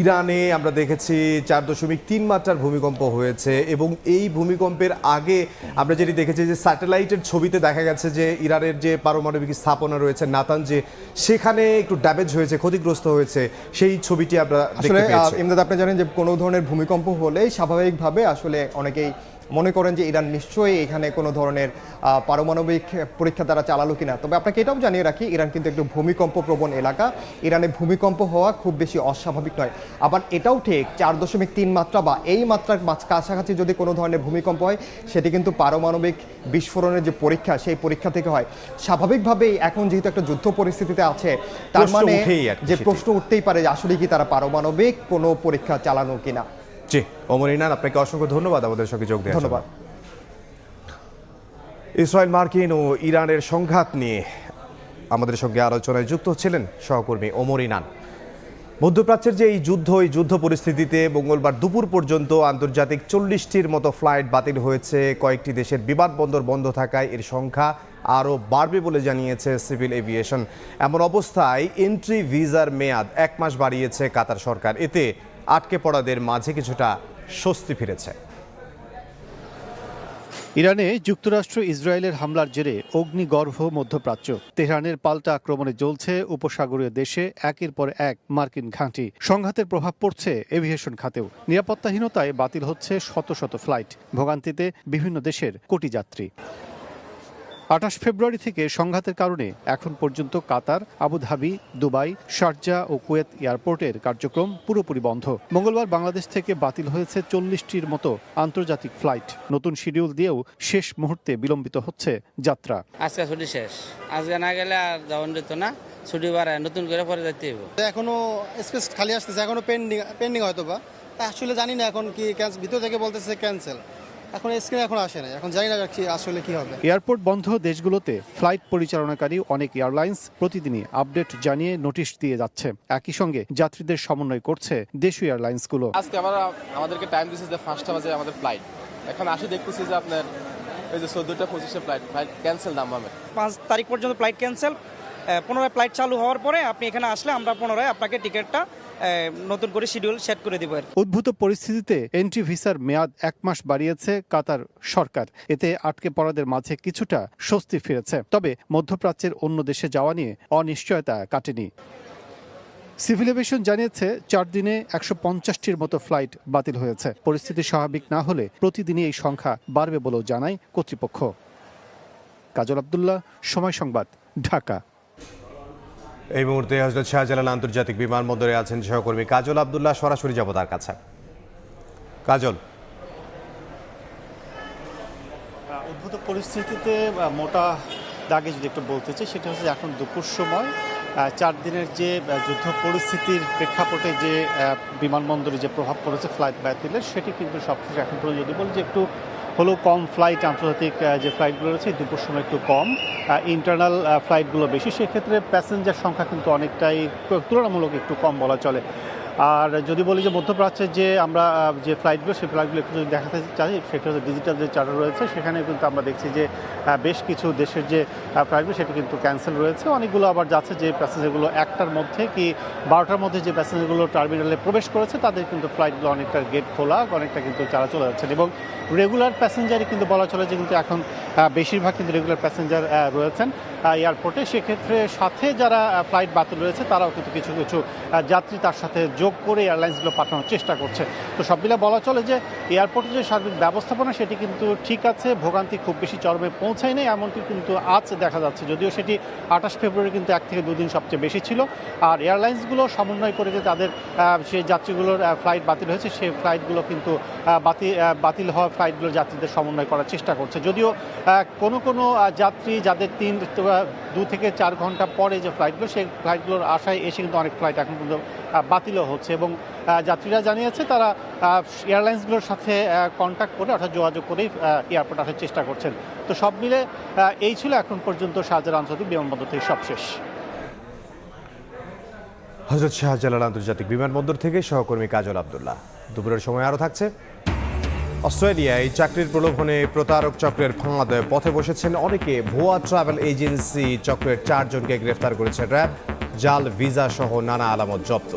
S1: ইরানে আমরা দেখেছি 4.3 মাত্রার ভূমিকম্প হয়েছে, এবং এই ভূমিকম্পের আগে আমরা যেটি দেখেছি যে স্যাটেলাইটের ছবিতে দেখা গেছে যে ইরানের যে পারমাণবিক স্থাপনা রয়েছে নাতানজে, সেখানে একটু ড্যামেজ হয়েছে, ক্ষতিগ্রস্ত হয়েছে, সেই ছবিটি আমরা দেখতে পেয়েছি।
S7: ইমদাদ, আপনি জানেন যে কোনো ধরনের ভূমিকম্প হলেই স্বাভাবিকভাবে আসলে অনেকেই মনে করেন যে ইরান নিশ্চয়ই এখানে কোনো ধরনের পারমাণবিক পরীক্ষা তারা চালালো কিনা। তবে আপনাকে এটাও জানিয়ে রাখি, ইরান কিন্তু একটু ভূমিকম্প প্রবণ এলাকা। ইরানে ভূমিকম্প হওয়া খুব বেশি অস্বাভাবিক নয়। আবার এটাও ঠিক 4.3 মাত্রা বা এই মাত্রার কাছাকাছি যদি কোনো ধরনের ভূমিকম্প হয়, সেটি কিন্তু পারমাণবিক বিস্ফোরণের যে পরীক্ষা, সেই পরীক্ষা থেকে হয়। স্বাভাবিকভাবেই এখন যেহেতু একটা যুদ্ধ পরিস্থিতিতে আছে, তার মানে যে প্রশ্ন উঠতেই পারে যে আসলে কি তারা পারমাণবিক কোনো পরীক্ষা চালানো কিনা।
S1: জি, ওমর ইনান, আপনাকে অসংখ্য ধন্যবাদ আমাদের সঙ্গে যোগ দেওয়ার জন্য। ধন্যবাদ। ইসরায়েল, মার্কিন ও ইরানের সংঘাত নিয়ে আমাদের সঙ্গে আলোচনায় যুক্ত ছিলেন সহকর্মী ওমর ইনান। মধ্যপ্রাচ্যের যে এই যুদ্ধ পরিস্থিতিতে মঙ্গলবার দুপুর পর্যন্ত আন্তর্জাতিক 40টির মতো ফ্লাইট বাতিল হয়েছে। কয়েকটি দেশের বিমানবন্দর বন্ধ থাকায় এর সংখ্যা আরও বাড়বে বলে জানিয়েছে সিভিল এভিয়েশন। এমন অবস্থায় এন্ট্রি ভিসার মেয়াদ 1 মাস বাড়িয়েছে কাতার সরকার। এতে আটকে পড়াদের মাঝে কিছুটা স্বস্তি ফিরেছে।
S12: ইরানে যুক্তরাষ্ট্র ইসরায়েলের হামলার জেরে অগ্নিগর্ভ মধ্যপ্রাচ্য। তেহরানের পাল্টা আক্রমণে জ্বলছে উপসাগরীয় দেশে একের পর এক মার্কিন ঘাঁটি। সংঘাতের প্রভাব পড়ছে এভিয়েশন খাতেও। নিরাপত্তাহীনতায় বাতিল হচ্ছে শত শত ফ্লাইট, ভোগান্তিতে বিভিন্ন দেশের কোটি যাত্রী। 28 ফেব্রুয়ারি থেকে সংঘাতের কারণে এখন পর্যন্ত কাতার, আবুধাবি, দুবাই, শারজা ও কুয়েত এয়ারপোর্টের কার্যক্রম পুরোপুরি বন্ধ। মঙ্গলবার বাংলাদেশ থেকে বাতিল হয়েছে 40টির মতো আন্তর্জাতিক ফ্লাইট। নতুন শিডিউল দিয়েও শেষ মুহূর্তে বিলম্বিত হচ্ছে যাত্রা।
S13: আজকে ছুটি শেষ, আজকে না গেলে আর যাওয়া যেত না, ছুটি বাড়ায় নতুন করে পরে যেতে হবে।
S14: এখনো স্পেস খালি আসতেছে, এখনো পেন্ডিং হয়তো বা আসলে জানি না এখন কি ভিতর থেকে বলতেছে ক্যান্সেল, এখন স্ক্রিন এখন আসে না, এখন জানি না কি আসলে কি হবে।
S12: এয়ারপোর্ট বন্ধ দেশগুলোতে ফ্লাইট পরিচালনাকারী অনেক এয়ারলাইন্স প্রতিদিনই আপডেট জানিয়ে নোটিশ দিয়ে যাচ্ছে। একই সঙ্গে যাত্রীদের সমন্বয় করছে দেশীয় এয়ারলাইন্সগুলো।
S15: আজকে আমাদেরকে টাইম দিচ্ছে যে 5টা বাজে আমাদের ফ্লাইট, এখন আসি দেখতেছি যে আপনার এই যে 14টা 25 ফ্লাইট ক্যান্সেল নামবে।
S16: 5 তারিখ পর্যন্ত ফ্লাইট ক্যান্সেল, পুনরায় ফ্লাইট চালু হওয়ার পরে আপনি এখানে আসলে আমরা পুনরায় আপনাকে টিকিটটা নতুন করে শিডিউল সেট করে দেব।
S12: উদ্ভূত পরিস্থিতিতে এন্ট্রি ভিসার মেয়াদ 1 মাস বাড়িয়েছে কাতার সরকার। এতে আটকে পড়াদের মাঝে কিছুটা স্বস্তি ফিরেছে। তবে মধ্যপ্রাচ্যের অন্য দেশে যাওয়া নিয়ে অনিশ্চয়তা কাটেনি। সিভিল এভিয়েশন জানিয়েছে 4 দিনে 150টির মতো ফ্লাইট বাতিল হয়েছে। পরিস্থিতি স্বাভাবিক না হলে প্রতিদিনই এই সংখ্যা বাড়বে বলেও জানায় কর্তৃপক্ষ। কাজল আব্দুল্লাহ, সময় সংবাদ, ঢাকা।
S1: এই মুহূর্তে হযরত শাহজালাল আন্তর্জাতিক বিমানবন্দরে আছেন সহকর্মী কাজল আব্দুল্লাহ, সরাসরি যাব তার কাছে। কাজল,
S12: উদ্ভূত পরিস্থিতিতে মোটা দাগে যদি একটু বলতে চাই, সেটা হচ্ছে এখন দুপুর সময় 4 দিনের যে যুদ্ধ পরিস্থিতির প্রেক্ষাপটে যে বিমানবন্দরে যে প্রভাব পড়েছে ফ্লাইট বাতিলের, সেটি কিন্তু সবচেয়ে এখন পর্যন্ত যদি বলি যে একটু হলেও কম ফ্লাইট, আন্তর্জাতিক যে ফ্লাইটগুলো রয়েছে দুপুর সময় একটু কম, ইন্টারনাল ফ্লাইটগুলো বেশি। সেক্ষেত্রে প্যাসেঞ্জার সংখ্যা কিন্তু অনেকটাই তুলনামূলক একটু কম বলা চলে। আর যদি বলি যে মধ্যপ্রাচ্যের যে আমরা যে ফ্লাইটগুলো, সেই ফ্লাইটগুলো একটু যদি দেখাতে চাই, সেটা হচ্ছে ডিজিটাল যে চার্টার রয়েছে, সেখানে কিন্তু আমরা দেখছি যে বেশ কিছু দেশের যে ফ্লাইটগুলো সেটা কিন্তু ক্যান্সেল রয়েছে। অনেকগুলো আবার যাচ্ছে যে প্যাসেঞ্জারগুলো 1টার মধ্যে কি 12টার মধ্যে যে প্যাসেঞ্জারগুলো টার্মিনালে প্রবেশ করেছে, তাদের কিন্তু ফ্লাইটগুলো অনেকটা গেট খোলা, অনেকটা কিন্তু চালা চলে যাচ্ছেন। এবং রেগুলার প্যাসেঞ্জারই কিন্তু বলা চলে যে কিন্তু এখন বেশিরভাগ কিন্তু রেগুলার প্যাসেঞ্জার রয়েছেন এয়ারপোর্টে। সেক্ষেত্রে সাথে যারা ফ্লাইট বাতিল রয়েছে তারাও কিন্তু কিছু কিছু যাত্রী তার সাথে যোগ করে এয়ারলাইন্সগুলো পাঠানোর চেষ্টা করছে। তো সব মিলে বলা চলে যে এয়ারপোর্টের যে সার্বিক ব্যবস্থাপনা সেটি কিন্তু ঠিক আছে, ভোগান্তি খুব বেশি চরমে পৌঁছায় নেই এমনটি কিন্তু আজ দেখা যাচ্ছে। যদিও সেটি 28 ফেব্রুয়ারি কিন্তু 1 থেকে 2 দিন সবচেয়ে বেশি ছিল। আর এয়ারলাইন্সগুলো সমন্বয় করে যে তাদের সেই যাত্রীগুলোর ফ্লাইট বাতিল হয়েছে, সেই ফ্লাইটগুলো কিন্তু বাতিল হওয়া ফ্লাইটগুলো যাত্রীদের সমন্বয় করার চেষ্টা করছে। যদিও কোনো যাত্রী যাদের 2 থেকে 4 ঘন্টা পরে যে ফ্লাইটগুলো, সেই ফ্লাইটগুলোর আশায় এসে কিন্তু অনেক ফ্লাইট এখন পর্যন্ত বাতিলও হচ্ছে। এবং যাত্রীরা জানিয়েছে তারা এয়ারলাইন্সগুলোর সাথে কন্ট্যাক্ট করে অর্থাৎ যোগাযোগ করেই এয়ারপোর্ট আসার চেষ্টা করছেন। তো সব মিলে এই ছিল এখন পর্যন্ত শাহজালাল আন্তর্জাতিক বিমানবন্দর থেকে সবশেষ।
S1: হযরত শাহজালাল আন্তর্জাতিক বিমানবন্দর থেকে সহকর্মী কাজল আব্দুল্লাহ। দুপুরের সময় আরও থাকছে। অস্ট্রেলিয়ায় চাকরির প্রলোভনে প্রতারক চক্রের ফাঁদ পথে বসেছেন অনেকে। ভুয়া ট্রাভেল এজেন্সি চক্রের 4 জনকে গ্রেফতার করেছে র্যাব। জাল ভিসা সহ নানা আলামত জব্দ।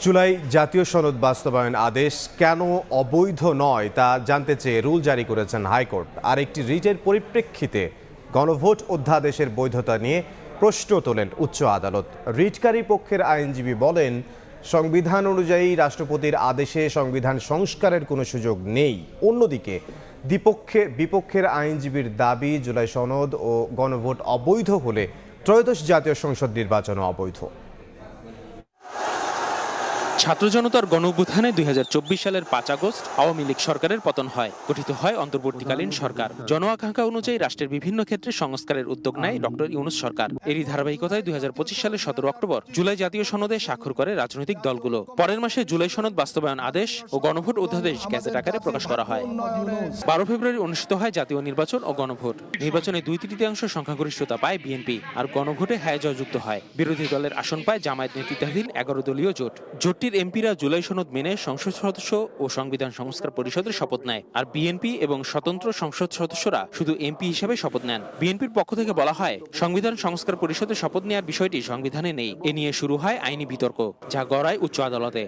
S1: জুলাই জাতীয় সনদ বাস্তবায়ন আদেশ কেন অবৈধ নয় তা জানতে চেয়ে রুল জারি করেছেন হাইকোর্ট। আর একটি রিটের পরিপ্রেক্ষিতে গণভোট অধ্যাদেশের বৈধতা নিয়ে প্রশ্ন তোলেন উচ্চ আদালত। রিটকারী পক্ষের আইনজীবী বলেন, সংবিধান অনুযায়ী রাষ্ট্রপতির আদেশে সংবিধান সংস্কারের কোনো সুযোগ নেই। অন্যদিকে বিপক্ষের আইনজীবীর দাবি, জুলাই সনদ ও গণভোট অবৈধ হলে ত্রয়োদশ জাতীয় সংসদ নির্বাচনও অবৈধ।
S17: ছাত্র জনতার গণঅভ্যুত্থানে 2024 সালের 5 আগস্ট আওয়ামী লীগ সরকারের পতন হয়। গঠিত হয় অন্তর্বর্তীকালীন সরকার। জন আকাঙ্ক্ষা অনুযায়ী রাষ্ট্রের বিভিন্ন ক্ষেত্রে সংস্কারের উদ্যোগ নেয় ডক্টর ইউনূস সরকার। এরই ধারাবাহিকতায় 2025 সালের 17 অক্টোবর জুলাই জাতীয় সনদে স্বাক্ষর করে রাজনৈতিক দলগুলো। পরের মাসে জুলাই সনদ বাস্তবায়ন আদেশ ও গণভোট অধ্যাদেশ গেজেট আকারে প্রকাশ করা হয়। 12 ফেব্রুয়ারি অনুষ্ঠিত হয় জাতীয় নির্বাচন ও গণভোট। নির্বাচনে 2/3 সংখ্যাগরিষ্ঠতা পায় বিএনপি, আর গণভোটে হ্যায় জয়যুক্ত হয়। বিরোধী দলের আসন পায় জামায়াত নেতৃত্বাধীন 11 দলীয় জোট। জোটটির এমপিরা জুলাই সনদ মেনে সংসদ সদস্য ও সংবিধান সংস্কার পরিষদের শপথ নেয়। আর বিএনপি এবং স্বতন্ত্র সংসদ সদস্যরা শুধু এমপি হিসেবে শপথ নেন। বিএনপির পক্ষ থেকে বলা হয়, সংবিধান সংস্কার পরিষদের শপথ নেওয়ার বিষয়টি সংবিধানে নেই। এ নিয়ে শুরু হয় আইনি বিতর্ক, যা গড়ায় উচ্চ আদালতে।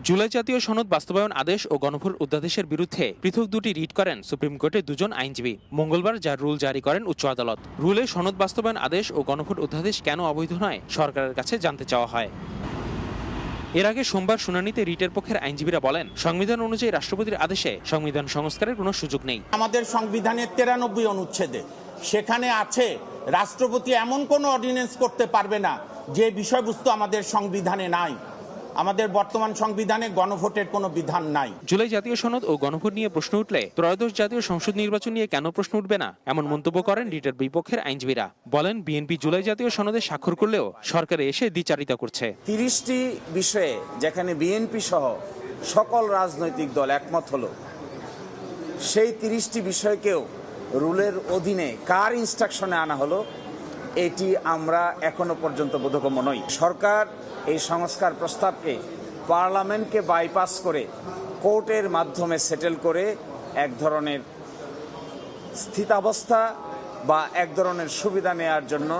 S17: জুলাই জাতীয় সনদ বাস্তবায়ন আদেশ ও গণভোট অধ্যাদেশের বিরুদ্ধে পৃথক 2টি রিট করেন সুপ্রিম কোর্টের 2 জন আইনজীবী। মঙ্গলবার যার রুল জারি করেন উচ্চ আদালত। রুলে সনদ বাস্তবায়ন আদেশ ও গণভোট অধ্যাদেশ কেন অবৈধ নয় সরকারের কাছে জানতে চাওয়া হয়। এর আগে সোমবার শুনানিতে রিটের পক্ষের আইনজীবীরা বলেন, সংবিধান অনুযায়ী রাষ্ট্রপতির আদেশে সংবিধান সংস্কারের কোনো সুযোগ নেই।
S18: আমাদের সংবিধানের 93 অনুচ্ছেদে সেখানে আছে রাষ্ট্রপতি এমন কোনো অর্ডিন্যান্স করতে পারবে না যে বিষয়বস্তু আমাদের সংবিধানে নাই। আমাদের বর্তমান সংবিধানে গণভোটের কোনো বিধান নাই।
S17: জুলাই জাতীয় সনদ ও গণভোট নিয়ে প্রশ্ন উঠলে ত্রয়োদশ জাতীয় সংসদ নির্বাচন নিয়ে কেন প্রশ্ন উঠবে না, এমন মন্তব্য করেন রিটের বিপক্ষের আইনজীবীরা। বলেন, বিএনপি জুলাই জাতীয় সনদে স্বাক্ষর করলেও সরকারে এসে দ্বিচারিতা করছে।
S18: 30টি বিষয়ে যেখানে বিএনপি সহ সকল রাজনৈতিক দল একমত হলো, সেই 30টি বিষয়কেও রুলের অধীনে কার ইনস্ট্রাকশনে আনা হলো, এটি আমরা এখনো পর্যন্ত বোধগম্য নই। সরকার এই সংস্কার প্রস্তাবকে পার্লামেন্টকে বাইপাস করে কোর্টের মাধ্যমে সেটেল করে এক ধরনের স্থিতাবস্থা বা এক ধরনের সুবিধা নেয়ার জন্য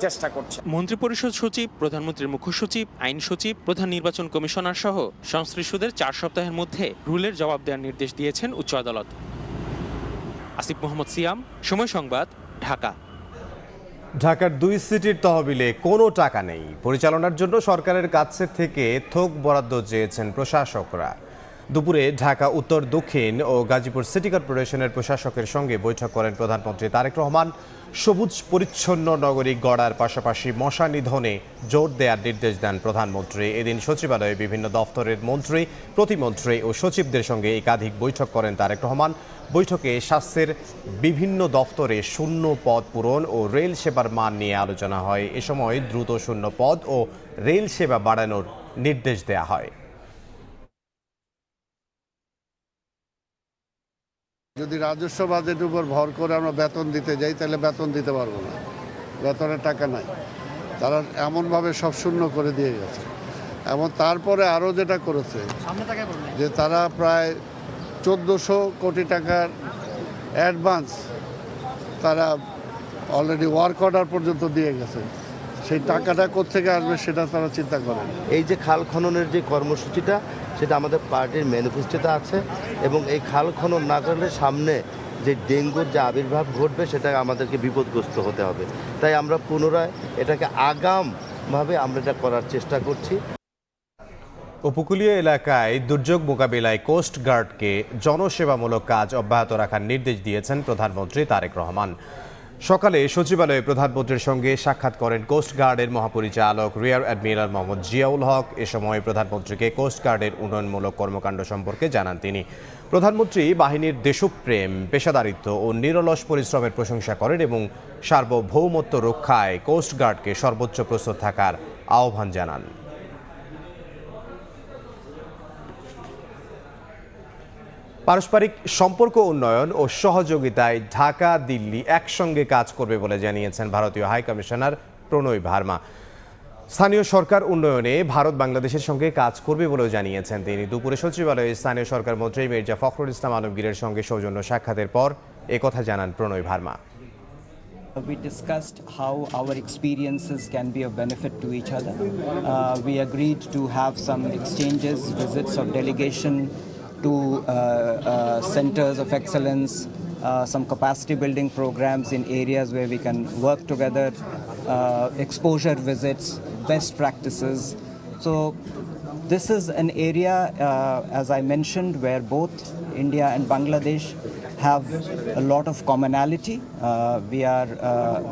S18: চেষ্টা করছে।
S17: মন্ত্রিপরিষদ সচিব, প্রধানমন্ত্রীর মুখ্য সচিব, আইন সচিব, প্রধান নির্বাচন কমিশনার সহ সংশ্লিষ্টদের 4 সপ্তাহের মধ্যে রুলের জবাব দেওয়ার নির্দেশ দিয়েছেন উচ্চ আদালত। আসিফ মোহাম্মদ সিয়াম, সময় সংবাদ, ঢাকা।
S1: ঢাকার 2 সিটির তহবিলে কোনো টাকা নেই। পরিচালনার জন্য সরকারের কাছে থেকে থোক বরাদ্দ চেয়েছেন প্রশাসকরা। দুপুরে ঢাকা উত্তর, দক্ষিণ ও গাজীপুর সিটি কর্পোরেশনের প্রশাসকের সঙ্গে বৈঠক করেন প্রধানমন্ত্রী তারেক রহমান। সবুজ পরিচ্ছন্ন নগরী গড়ার পাশাপাশি মশা নিধনে জোর দেওয়ার নির্দেশ দেন প্রধানমন্ত্রী। এদিন সচিবালয়ে বিভিন্ন দফতরের মন্ত্রী, প্রতিমন্ত্রী ও সচিবদের সঙ্গে একাধিক বৈঠক করেন তারেক রহমান। বৈঠকে স্বাস্থ্যের বিভিন্ন দফতরে শূন্য পদ পূরণ ও রেল সেবার মান নিয়ে আলোচনা হয়। এ সময় দ্রুত শূন্য পদ ও রেল সেবা বাড়ানোর নির্দেশ দেয়া হয়।
S19: যদি রাজস্ব বাজেটের উপর ভর করে আমরা বেতন দিতে যাই, তাহলে বেতন দিতে পারবো না, বেতনের টাকা নাই। তারা এমনভাবে সব শূন্য করে দিয়ে গেছে। এবং তারপরে আরও যেটা করেছে যে তারা প্রায় 1400 কোটি টাকার অ্যাডভান্স তারা অলরেডি ওয়ার্ক অর্ডার পর্যন্ত দিয়ে গেছে। সেই টাকাটা কোত্থেকে আসবে সেটা তারা চিন্তা করেন।
S20: এই যে খাল খননের যে কর্মসূচিটা, সেটা আমাদের পার্টির ম্যানিফেস্টোতে আছে এবং এই খাল খনন না করলে সামনে যে ডেঙ্গুর যে আবির্ভাব ঘটবে সেটা আমাদেরকে বিপদগ্রস্ত হতে হবে। তাই আমরা পুনরায় এটাকে আগামভাবে আমরা এটা করার চেষ্টা করছি।
S1: উপকূলীয় এলাকায় দুর্যোগ মোকাবিলায় কোস্ট গার্ডকে জনসেবামূলক কাজ অব্যাহত রাখার নির্দেশ দিয়েছেন প্রধানমন্ত্রী তারেক রহমান। সকালে সচিবালয়ে প্রধানমন্ত্রীর সঙ্গে সাক্ষাৎ করেন কোস্ট গার্ডের মহাপরিচালক রিয়ার অ্যাডমিরাল মোহাম্মদ জিয়াউল হক। এ সময় প্রধানমন্ত্রীকে কোস্ট গার্ডের উন্নয়নমূলক কর্মকাণ্ড সম্পর্কে জানান তিনি। প্রধানমন্ত্রী বাহিনীর দেশপ্রেম, পেশাদারিত্ব ও নিরলস পরিশ্রমের প্রশংসা করেন এবং সার্বভৌমত্ব রক্ষায় কোস্ট গার্ডকে সর্বোচ্চ প্রস্তুত থাকার আহ্বান জানান। পারস্পরিক সম্পর্ক উন্নয়ন ও সহযোগিতায় ঢাকা, দিল্লি একসঙ্গে কাজ করবে বলে জানিয়েছেন ভারতীয় হাই কমিশনার প্রণয় ভার্মা। স্থানীয় সরকার উন্নয়নে ভারত বাংলাদেশের সঙ্গে কাজ করবে বলেও জানিয়েছেন তিনি। দুপুরে সচিবালয়ে স্থানীয় সরকার মন্ত্রী মির্জা ফখরুল ইসলাম আলমগীরের সঙ্গে সৌজন্য সাক্ষাতের পর একথা জানান প্রণয় Verma.
S21: We discussed how our experiences can be of benefit to each other. We agreed to have some exchanges, visits of delegation to centers of excellence, some capacity building programs in areas where we can work together, exposure visits, best practices. So this is an area, as I mentioned, where both India and Bangladesh have a lot of commonality.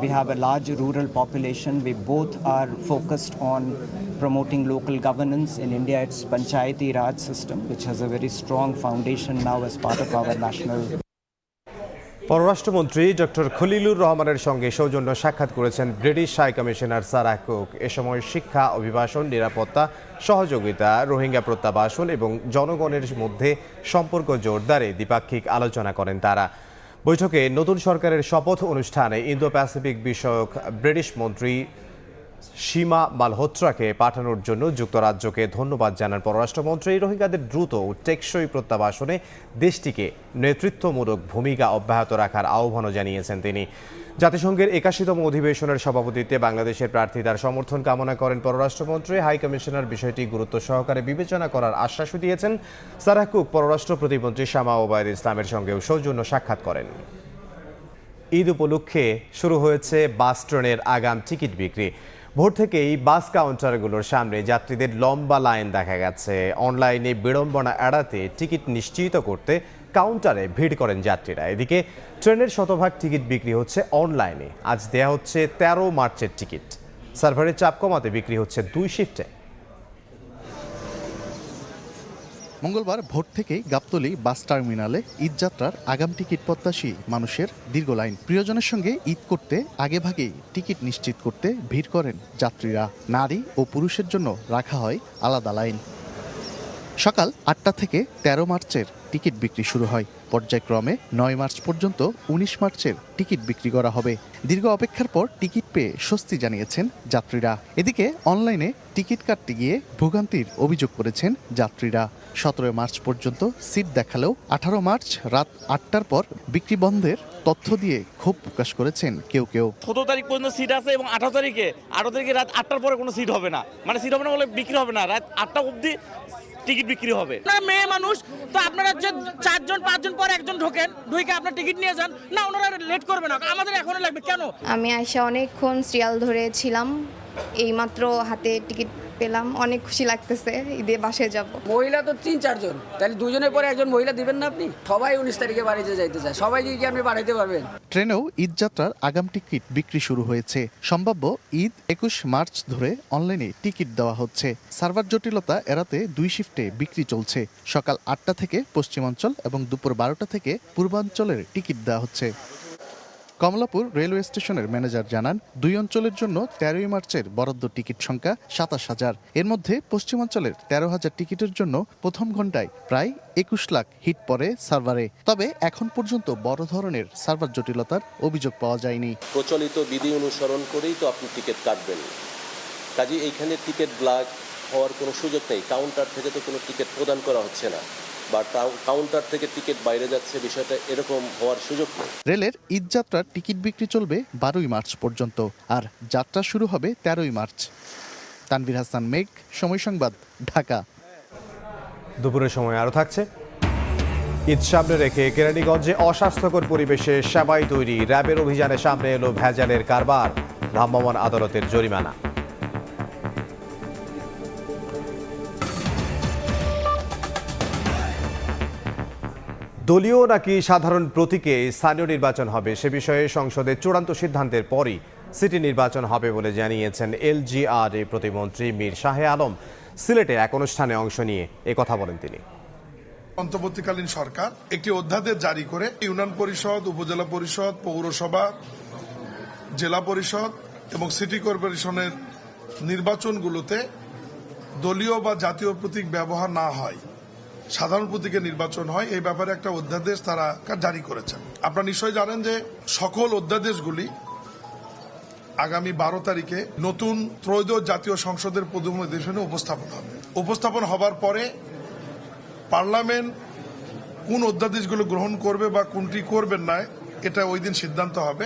S21: We have a large rural population. We both are focused on promoting local governance. In India, it's Panchayati Raj system, which has a very strong foundation now as part of our national.
S1: পররাষ্ট্রমন্ত্রী doctor Khalilur রহমানের সঙ্গে সৌজন্য সাক্ষাৎ করেছেন British high commissioner Sarah Cook. এ সময় শিক্ষা, অভিবাসন, নিরাপত্তা, সহযোগিতা, রোহিঙ্গা প্রত্যাবাসন এবং জনগণের মধ্যে সম্পর্ক জোরদারে দ্বিপাক্ষিক আলোচনা করেন তারা। বৈঠকে নতুন সরকারের শপথ অনুষ্ঠানে ইন্দো প্যাসিফিক বিষয়ক ব্রিটিশ মন্ত্রী সীমা মালহোত্রাকে পাঠানোর জন্য যুক্তরাজ্যকে ধন্যবাদ জানান পররাষ্ট্রমন্ত্রী। রোহিঙ্গাদের দ্রুত ও টেকসই প্রত্যাবাসনে দেশটিকে নেতৃত্বমূলক ভূমিকা অব্যাহত রাখার আহ্বানও জানিয়েছেন তিনি। জাতিসংঘের 81তম অধিবেশনের সভাপতিত্বে বাংলাদেশের প্রার্থিতার সমর্থন কামনা করেন পররাষ্ট্রমন্ত্রী। হাই কমিশনার বিষয়টি গুরুত্ব সহকারে বিবেচনা করার আশ্বাসও দিয়েছেন। সারাহ কুক পররাষ্ট্র প্রতিমন্ত্রী শামা ওবায়দ ইসলামের সঙ্গেও সৌজন্য সাক্ষাৎ করেন। ঈদ উপলক্ষে শুরু হয়েছে বাস ট্রেনের আগাম টিকিট বিক্রি। ভোর থেকেই বাস কাউন্টারগুলোর সামনে যাত্রীদের লম্বা লাইন দেখা গেছে। অনলাইনে বিড়ম্বনা এড়াতে টিকিট নিশ্চিত করতে কাউন্টারে ভিড় করেন যাত্রীরা। এদিকে ট্রেনের শতভাগ টিকিট বিক্রি হচ্ছে অনলাইনে। আজ দেয়া হচ্ছে 13 মার্চের টিকিট। সার্ভারের চাপ কমাতে বিক্রি হচ্ছে 2 শিফটে।
S12: মঙ্গলবার ভোর থেকেই গাবতলী বাস টার্মিনালে ঈদযাত্রার আগাম টিকিট প্রত্যাশী মানুষের দীর্ঘ লাইন। প্রিয়জনের সঙ্গে ঈদ করতে আগেভাগেই টিকিট নিশ্চিত করতে ভিড় করেন যাত্রীরা। নারী ও পুরুষের জন্য রাখা হয় আলাদা লাইন। সকাল 8টা থেকে 13 মার্চের টিকিট বিক্রি শুরু হয়। পর্যায়ক্রমে 9 মার্চ পর্যন্ত 19 মার্চের টিকিট বিক্রি করা হবে। দীর্ঘ অপেক্ষার পর টিকিট পেয়ে স্বস্তি জানিয়েছেন যাত্রীরা। এদিকে অনলাইনে টিকিট কাটতে গিয়ে ভোগান্তির অভিযোগ করেছেন যাত্রীরা। 17 মার্চ পর্যন্ত সিট দেখালেও 18 মার্চ রাত 8টার পর বিক্রি বন্ধের তথ্য দিয়ে ক্ষোভ প্রকাশ করেছেন কেউ কেউ।
S2: 17 তারিখ পর্যন্ত সিট আছে এবং 18 তারিখে রাত 8টার পরে কোনো সিট হবে না, মানে সিট হবে না বলে বিক্রি হবে না, রাত 8টা অবধি টিকিট বিক্রি হবে।
S16: মেয়ে মানুষ তো আপনারা যে 4জন 5জন পর একজন ঢোকেন, ঢুকে আপনার টিকিট নিয়ে যান না, ওনারা লেট করবে না, আমাদের এখনো লাগবে কেন?
S22: আমি আইসা অনেকক্ষণ সিরিয়াল ধরেছিলাম, এইমাত্র হাতে টিকিট পেলাম, অনেক খুশি লাগতেছে। ঈদে বাসে যাব।
S23: মহিলা তো 3-4 জন, তাহলে দুজনের পরে একজন মহিলা দিবেন না আপনি? সবাই 19 তারিখে বাড়িতে যাইতে চায়, সবাই কি আপনি বাড়াইতে পারবেন?
S12: ট্রেনেও ঈদযাত্রার আগাম টিকিট বিক্রি শুরু হয়েছে। সম্ভাব্য ঈদ 21 মার্চ ধরে অনলাইনে টিকিট দেওয়া হচ্ছে। সার্ভার জটিলতা এড়াতে 2 শিফটে বিক্রি চলছে। সকাল 8টা থেকে পশ্চিমাঞ্চল এবং দুপুর 12টা থেকে পূর্বাঞ্চলের টিকিট দেওয়া হচ্ছে। কমলাপুর রেলওয়ে স্টেশনের ম্যানেজার জানান, 2 অঞ্চলের জন্য 13 মার্চের বরাদ্দ টিকিট সংখ্যা 27,000। এর মধ্যে পশ্চিমাঞ্চলের 13,000 টিকিটের জন্য প্রথম ঘন্টায় প্রায় 21 লাখ হিট পড়ে সার্ভারে। তবে এখন পর্যন্ত বড় ধরনের সার্ভার জটিলতার অভিযোগ পাওয়া যায়নি।
S24: প্রচলিত বিধি অনুসরণ করেই তো আপনি টিকিট কাটবেন, কাজে এইখানে টিকিট ব্ল্যাক হওয়ার কোনো সুযোগ নেই। কাউন্টার থেকে তো কোনো টিকিট প্রদান করা হচ্ছে না, বা কাউন্টার থেকে টিকিট বাইরে যাচ্ছে, বিষয়টা এরকম হওয়ার সুযোগ নেই।
S12: রেলের ঈদযাত্রার টিকিট বিক্রি চলবে 12 মার্চ পর্যন্ত, আর যাত্রা শুরু হবে 13 মার্চ। তানভীর হাসান মেঘ, সময় সংবাদ, ঢাকা।
S1: দুপুরের সময় আরও থাকছে। ঈদ সামনে রেখে কেরানীগঞ্জে অস্বাস্থ্যকর পরিবেশে সেবাই তৈরি। র্যাবের অভিযানে সামনে এলো ভেজালের কারবার। ভ্রাম্যমাণ আদালতের জরিমানা। দলীয় নাকি সাধারণ প্রতীকে স্থানীয় নির্বাচন হবে সে বিষয়ে সংসদে চূড়ান্ত সিদ্ধান্তের পরই সিটি নির্বাচন হবে বলে জানিয়েছেন এলজিআর প্রতিমন্ত্রী মীর শাহে আলম। সিলেটে এক অনুষ্ঠানে অংশ নিয়ে কথা বলেন তিনি।
S25: অন্তর্বর্তীকালীন সরকার একটি অধ্যাদেশ জারি করে ইউনিয়ন পরিষদ, উপজেলা পরিষদ, পৌরসভা, জেলা পরিষদ এবং সিটি কর্পোরেশনের নির্বাচনগুলোতে দলীয় বা জাতীয় প্রতীক ব্যবহার না হয়, সাধারণ প্রতীকে নির্বাচন হয়, এই ব্যাপারে একটা অধ্যাদেশ তারা জারি করেছেন। আপনারা নিশ্চয়ই জানেন যে সকল অধ্যাদেশগুলি আগামী 12 তারিখে নতুন ত্রয়োদশ জাতীয় সংসদের প্রথম অধিবেশনে উপস্থাপন হবে। উপস্থাপন হবার পরে পার্লামেন্ট কোন অধ্যাদেশগুলো গ্রহণ করবে বা কোনটি করবেন না, এটা ওই দিন সিদ্ধান্ত হবে।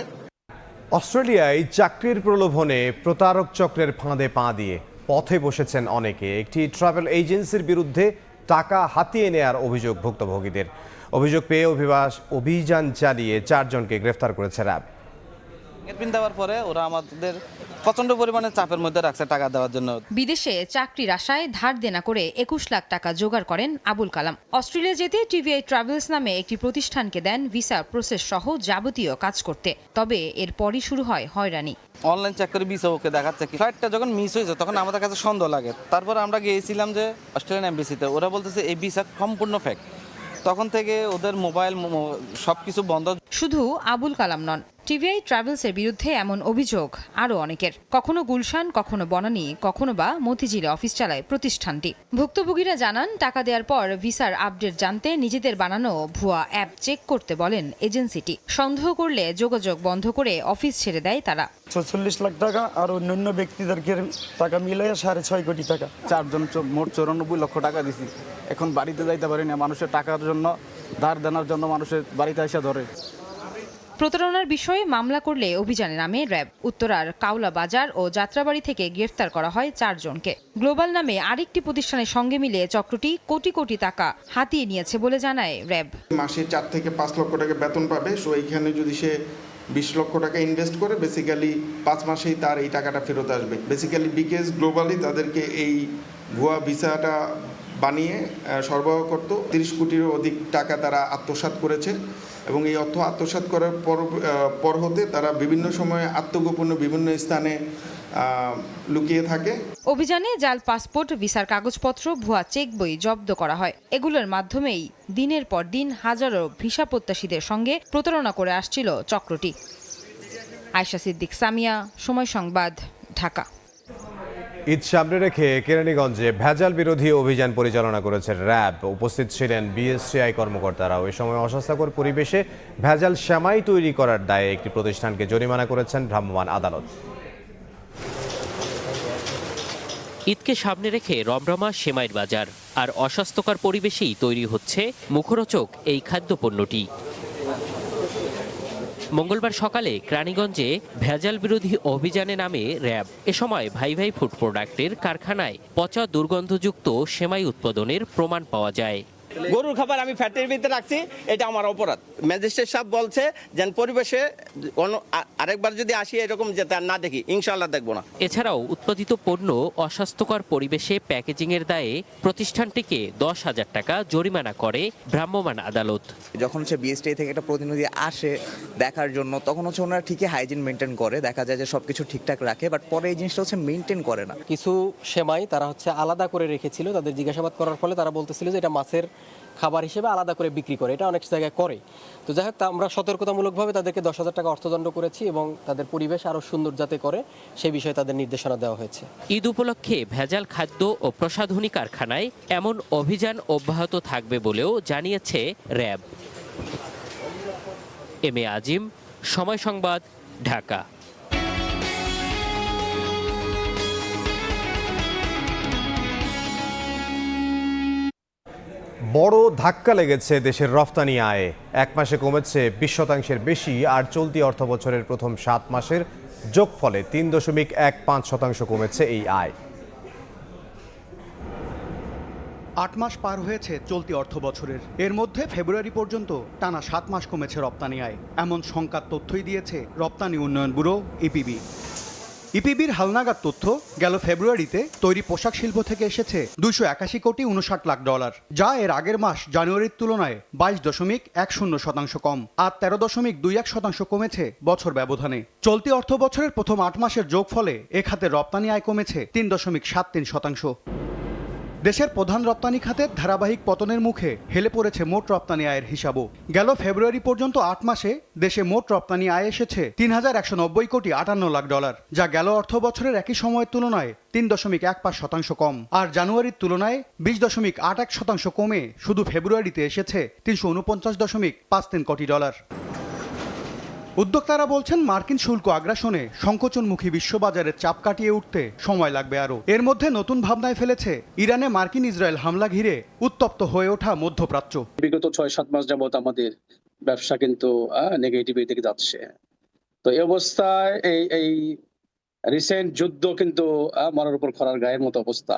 S1: অস্ট্রেলিয়ায় চাকরির প্রলোভনে প্রতারক চক্রের ফাঁদে পা দিয়ে পথে বসেছেন অনেকে। একটি ট্রাভেল এজেন্সির বিরুদ্ধে টাকা হাতিয়ে নেয়ার অভিযোগ ভুক্তভোগীদের। অভিযোগ পেয়ে অভিযান চালিয়ে 4 জনকে গ্রেফতার করেছে র্যাব।
S13: পিন দেওয়ার পরে ওরা আমাদের প্রচন্ড পরিমাণে চাপের মধ্যে রাখছে টাকা দেওয়ার জন্য।
S26: বিদেশে চাকরির আশায় ধার দেনা করে 21 লাখ টাকা জোগাড় করেন আবুল কালাম। অস্ট্রেলিয়া যেতে টিভিআই ট্রাভেলস নামে একটি প্রতিষ্ঠানকে দেন ভিসা প্রসেস সহ যাবতীয় কাজ করতে। তবে এরপরই শুরু হয় হয়রানি।
S13: অনলাইন চেক করে ভিসা ওকে দেখাচ্ছে কি ফ্লাইটটা যখন মিস হয়েছে তখন আমাদের কাছে সন্দেহ লাগে। তারপর আমরা গিয়েছিলাম যে অস্ট্রেলিয়ান এমবেসিতে, ওরা বলতেছে এই ভিসা সম্পূর্ণ ফেক। তখন থেকে ওদের মোবাইল সবকিছু বন্ধ।
S26: শুধু আবুল কালাম নন, টিভিআই ট্রাভেলসের বিরুদ্ধে এমন অভিযোগ আরও অনেকের। কখনো গুলশান, কখনো বনানী, কখনো বা মতিঝিলে অফিস চালায় প্রতিষ্ঠানটি। ভুক্তভোগীরা জানান, টাকা দেওয়ার পর ভিসার আপডেট জানতে নিজেদের বানানো ভুয়া অ্যাপ চেক করতে বলেন এজেন্সিটি। সন্দেহ করলে যোগাযোগ বন্ধ করে অফিস ছেড়ে দেয় তারা।
S27: 46 লাখ টাকা আর অন্যান্য ব্যক্তিদেরকে টাকা মিলাইয়া 6.5 কোটি টাকা।
S28: 4 জন মোট 94 লক্ষ টাকা দিছি। এখন বাড়িতে যাইতে পারি না, মানুষের টাকার জন্য, ধার দেনার জন্য মানুষের বাড়িতে এসে ধরে।
S26: প্রতারণার বিষয়ে মামলা করলে অভিযানে নামে র্যাব। উত্তরার কাউলা বাজার ও যাত্রাবাড়ি থেকে গ্রেফতার করা হয় 4 জনকে। গ্লোবাল নামে আরেকটি প্রতিষ্ঠানের সঙ্গে মিলে চক্রটি কোটি কোটি টাকা হাতিয়ে নিয়েছে বলে জানায় র্যাব।
S29: মাসে 4 থেকে 5 লক্ষ টাকা বেতন পাবে। সো এইখানে যদি সে
S3: 20 লক্ষ টাকা ইনভেস্ট করে বেসিক্যালি 5 মাসেই তার এই টাকাটা ফেরত আসবে। বেসিক্যালি বিকেএস গ্লোবালি তাদেরকে এই ভুয়া ভিসাটা বানিয়ে সরবরাহ করত। 30 কোটিরও অধিক টাকা তারা আত্মসাৎ করেছে এবং এই অর্থ আত্মসাৎ করার পর হতে তারা বিভিন্ন সময়ে আত্মগোপনে বিভিন্ন স্থানে লুকিয়ে থাকে।
S26: অভিযানে জাল পাসপোর্ট, ভিসার কাগজপত্র, ভুয়া চেক বই জব্দ করা হয়। এগুলোর মাধ্যমেই দিনের পর দিন হাজারো ভিসা প্রত্যাশীদের সঙ্গে প্রতারণা করে আসছিল চক্রটি। আয়েশা সিদ্দিক, সামিয়া, সময় সংবাদ, ঢাকা।
S1: ঈদ সামনে রেখে কেরানীগঞ্জে ভেজাল বিরোধী অভিযান পরিচালনা করেছে র্যাব। উপস্থিত ছিলেন বিএসটিআই কর্মকর্তারাও। এই সময় অস্বাস্থ্যকর পরিবেশে ভেজাল সেমাই তৈরি করার দায়ে একটি প্রতিষ্ঠানকে জরিমানা করেছেন ভ্রাম্যমাণ আদালত।
S4: ঈদকে সামনে রেখে রমরমা সেমাইয়ের বাজার, আর অস্বাস্থ্যকর পরিবেশেই তৈরি হচ্ছে মুখরোচক এই খাদ্যপণ্যটি। মঙ্গলবার সকালে কেরানীগঞ্জে ভেজাল বিরোধী অভিযানে নামে র্যাব। এ সময় ভাই ভাই ফুড প্রোডাক্টের কারখানায় পচা দুর্গন্ধযুক্ত সেমাই উৎপাদনের প্রমাণ পাওয়া যায়।
S5: গরুর খাবার আমি ফ্যাটের ভিতরে রাখছি, এটা আমার অপরাধ। ম্যাজিস্ট্রেট সাহেব বলছে যেন পরিবেশে আরেকবার যদি আসি এরকম যাতে না দেখি, ইনশাআল্লাহ দেখবো না।
S4: এছাড়াও উৎপাদিত পণ্য অস্বাস্থ্যকর পরিবেশে প্যাকেজিংয়ের দায়ে প্রতিষ্ঠানটিকে 10,000 টাকা জরিমানা করে ভ্রাম্যমাণ আদালত।
S6: যখন বিএসটিআই থেকে একটা প্রতিনিধি আসে দেখার জন্য, তখন ওনারা ঠিকই হাইজিন মেনটেন করে, দেখা যায় যে সবকিছু ঠিকঠাক রাখে, বাট পরে এই জিনিসটা মেনটেন করে না।
S8: কিছু সেমাই তারা আলাদা করে রেখেছিল। তাদের জিজ্ঞাসাবাদ করার ফলে তারা বলতেছিল যে এটা মাছের খাবার হিসেবে আলাদা করে বিক্রি করে, এটা অনেক জায়গায় করে। তো যাই হোক, আমরা সতর্কতামূলকভাবে তাদেরকে 10,000 টাকা অর্থদণ্ড করেছি এবং তাদের পরিবেশ আরও সুন্দর যাতে করে সে বিষয়ে তাদের নির্দেশনা দেওয়া হয়েছে।
S4: ঈদ উপলক্ষে ভেজাল খাদ্য ও প্রসাধনী কারখানায় এমন অভিযান অব্যাহত থাকবে বলেও জানিয়েছে র্যাব। এম এ আজিম, সময় সংবাদ, ঢাকা।
S1: বড় ধাক্কা লেগেছে দেশের রফতানি আয়ে। এক মাসে কমেছে 20% বেশি, আর চলতি অর্থবছরের প্রথম 7 মাসের যোগফলে 3.15% কমেছে এই আয়।
S9: 8 মাস পার হয়েছে চলতি অর্থবছরের। এর মধ্যে ফেব্রুয়ারি পর্যন্ত টানা 7 মাস কমেছে রপ্তানি আয়। এমন শঙ্কার তথ্যই দিয়েছে রপ্তানি উন্নয়ন ব্যুরো ইপিবি। ইপিবির হালনাগাদ তথ্য, গেল ফেব্রুয়ারিতে তৈরি পোশাক শিল্প থেকে এসেছে 281 কোটি 59 লাখ ডলার, যা এর আগের মাস জানুয়ারির তুলনায় 22.10% কম, আর 13.21% কমেছে বছর ব্যবধানে। চলতি অর্থ বছরের প্রথম 8 মাসের যোগফলে এ খাতের রপ্তানি আয় কমেছে 3.73%। দেশের প্রধান রপ্তানি খাতের ধারাবাহিক পতনের মুখে হেলে পড়েছে মোট রপ্তানি আয়ের হিসাবও। গেল ফেব্রুয়ারি পর্যন্ত 8 মাসে দেশে মোট রপ্তানি আয় এসেছে 3,190 কোটি 58 লাখ ডলার, যা গেল অর্থ বছরের একই সময়ের তুলনায় 3.15% কম, আর জানুয়ারির তুলনায় 20.81% কমে শুধু ফেব্রুয়ারিতে এসেছে 349.53 কোটি ডলার। উদ্যোক্তারা বলছেন, মার্কিন শুল্ক আগ্রাসনে সংকোচনমুখী বিশ্ববাজারের চাপ কাটিয়ে উঠতে সময় লাগবে আরও। এর মধ্যে নতুন ভাবনায় ফেলেছে ইরানে মার্কিন ইসরায়েল হামলা ঘিরে উত্তপ্ত হয়ে ওঠা মধ্যপ্রাচ্য।
S10: বিগত 6-7 মাস যাবত আমাদের ব্যবসা কিন্তু নেগেটিভ দিকে যাচ্ছে। তো এই অবস্থায় এই রিসেন্ট যুদ্ধ কিন্তু মরার উপর খরার গায়ের মতো অবস্থা।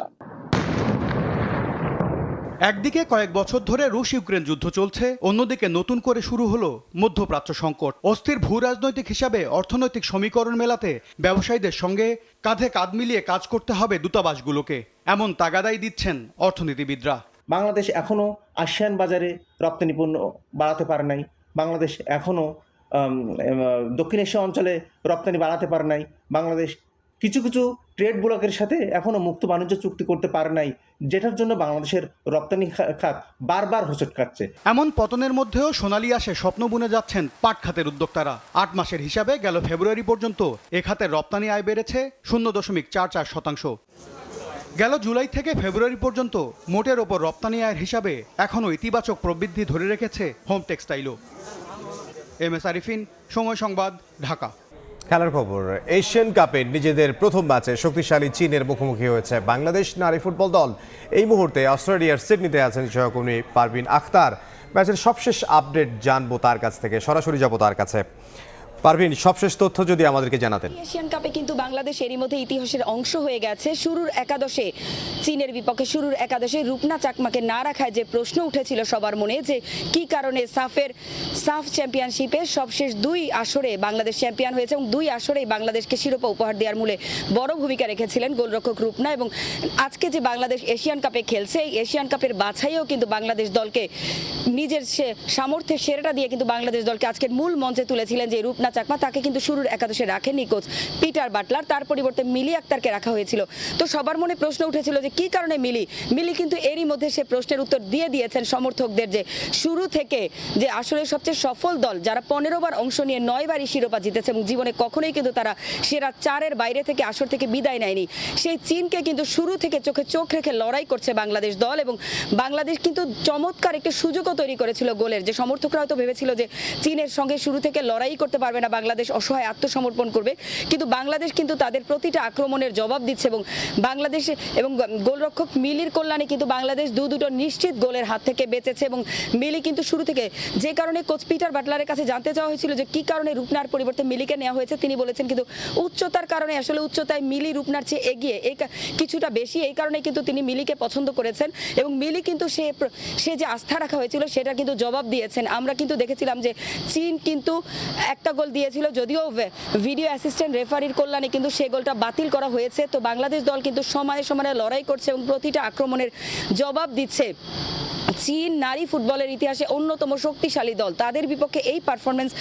S9: একদিকে কয়েক বছর ধরে রুশ ইউক্রেন যুদ্ধ চলছে, অন্যদিকে নতুন করে শুরু হলো মধ্যপ্রাচ্য সংকট। অস্থির ভূ রাজনৈতিক হিসাবে অর্থনৈতিক সমীকরণ মেলাতে ব্যবসায়ীদের সঙ্গে কাঁধে কাঁধ মিলিয়ে কাজ করতে হবে দূতাবাসগুলোকে, এমন তাগাদাই দিচ্ছেন অর্থনীতিবিদরা।
S11: বাংলাদেশ এখনও আসিয়ান বাজারে রপ্তানি পণ্য বাড়াতে পারে নাই, বাংলাদেশ এখনও দক্ষিণ এশিয়া অঞ্চলে রপ্তানি বাড়াতে পারে নাই, বাংলাদেশ কিছু কিছু ট্রেড ব্লকের সাথে এখনও মুক্ত বাণিজ্য চুক্তি করতে পারে নাই, যেটার জন্য বাংলাদেশের রপ্তানি খাত বারবার হোঁচট খাচ্ছে।
S9: এমন পতনের মধ্যেও সোনালি আসে স্বপ্ন বুনে যাচ্ছেন পাট খাতের উদ্যোক্তারা। 8 মাসের হিসাবে গেল ফেব্রুয়ারি পর্যন্ত এ খাতের রপ্তানি আয় বেড়েছে 0.44%। গেল জুলাই থেকে ফেব্রুয়ারি পর্যন্ত মোটের ওপর রপ্তানি আয়ের হিসাবে এখনও ইতিবাচক প্রবৃদ্ধি ধরে রেখেছে হোম টেক্সটাইলও। এম এস আরিফিন, সময় সংবাদ, ঢাকা।
S1: খেলার খবর। এশিয়ান কাপে নিজেদের প্রথম ম্যাচে শক্তিশালী চীনের মুখোমুখি হয়েছে বাংলাদেশ নারী ফুটবল দল। এই মুহূর্তে অস্ট্রেলিয়ার সিডনিতে আছেন সহকর্মী পারভিন আখতার। ম্যাচের সবশেষ আপডেট জানবো তার কাছ থেকে, সরাসরি যাবো তার কাছে। পারভিন, সবশেষ তথ্য যদি আমাদেরকে জানাতেন।
S7: এশিয়ান কাপে কিন্তু বাংলাদেশ এরই মধ্যে ইতিহাসের অংশ হয়ে গেছে। শুরুর একাদশে চীনের বিপক্ষে শুরুর একাদশে রূপনা চাকমাকে না রাখায় যে প্রশ্ন উঠেছিল সবার মনে, যে কি কারণে সাফ চ্যাম্পিয়নশিপের সবশেষ 2 আসরে বাংলাদেশ চ্যাম্পিয়ন হয়েছে এবং 2 আসরেই বাংলাদেশকে শিরোপা উপহার দেওয়ার মূলে বড় ভূমিকা রেখেছিলেন গোলরক্ষক রূপনা। এবং আজকে যে বাংলাদেশ এশিয়ান কাপে খেলছে, এই এশিয়ান কাপের বাছাইয়েও কিন্তু বাংলাদেশ দলকে নিজের সামর্থ্যের সেরাটা দিয়ে কিন্তু বাংলাদেশ দলকে আজকের মূল মঞ্চে তুলেছিলেন যে রূপনা চাকমা। তাকে কিন্তু শুরুর একাদশে রাখেননি কোচ পিটার বাটলার, তার পরিবর্তে মিলি আক্তারকে রাখা হয়েছিল। তো সবার মনে প্রশ্ন উঠেছিল যে কি কারণে মিলি কিন্তু এরই মধ্যে সে প্রশ্নের উত্তর দিয়ে দিয়েছেন সমর্থকদের, যে শুরু থেকে যে আসলে সবচেয়ে সফল দল যারা 15 বার অংশ নিয়ে 9 বারই শিরোপা জিতেছে এবং জীবনে কখনোই কিন্তু তারা সেরা 4-এর বাইরে থেকে আসর থেকে বিদায় নেয়নি, সেই চীনকে কিন্তু শুরু থেকে চোখে চোখ রেখে লড়াই করছে বাংলাদেশ দল। এবং বাংলাদেশ কিন্তু চমৎকার একটি সুযোগও তৈরি করেছিল গোলের, যে সমর্থকরা হয়তো ভেবেছিল যে চীনের সঙ্গে শুরু থেকে লড়াই করতে পারবে না বাংলাদেশ, অসহায় আত্মসমর্পণ করবে, কিন্তু বাংলাদেশ কিন্তু তাদের প্রতিটা আক্রমণের জবাব দিচ্ছে এবং বাংলাদেশ এবং গোলরক্ষক মিলির কল্যাণে কিন্তু বাংলাদেশ দুটো নিশ্চিত গোলের হাত থেকে বেঁচেছে। এবং মিলি কিন্তু শুরু থেকে, যে কারণে কোচ পিটার বাটলারের কাছে জানতে চাওয়া হয়েছিল যে কি কারণে রূপনার পরিবর্তে মিলিকে নেওয়া হয়েছে, তিনি বলেছেন কিন্তু উচ্চতার কারণে, আসলে উচ্চতায় মিলি রূপনার চেয়ে এগিয়ে কিছুটা বেশি, এই কারণে কিন্তু তিনি মিলিকে পছন্দ করেছেন এবং মিলি কিন্তু সে যে আস্থা রাখা হয়েছিল সেটা কিন্তু জবাব দিয়েছেন। আমরা কিন্তু দেখেছিলাম যে চীন কিন্তু একটা গোল দিয়েছিল, যদিও ভিডিও অ্যাসিস্ট্যান্ট রেফারির কল্যাণে কিন্তু সেই গোলটা বাতিল করা হয়েছে। তো বাংলাদেশ দল কিন্তু সময়ে সময়ে লড়াই করছে এবং প্রতিটা আক্রমণের জবাব দিচ্ছে। চীন নারী ফুটবলের ইতিহাসে অন্যতম শক্তিশালী দল, তাদের বিপক্ষে এই পারফরমেন্স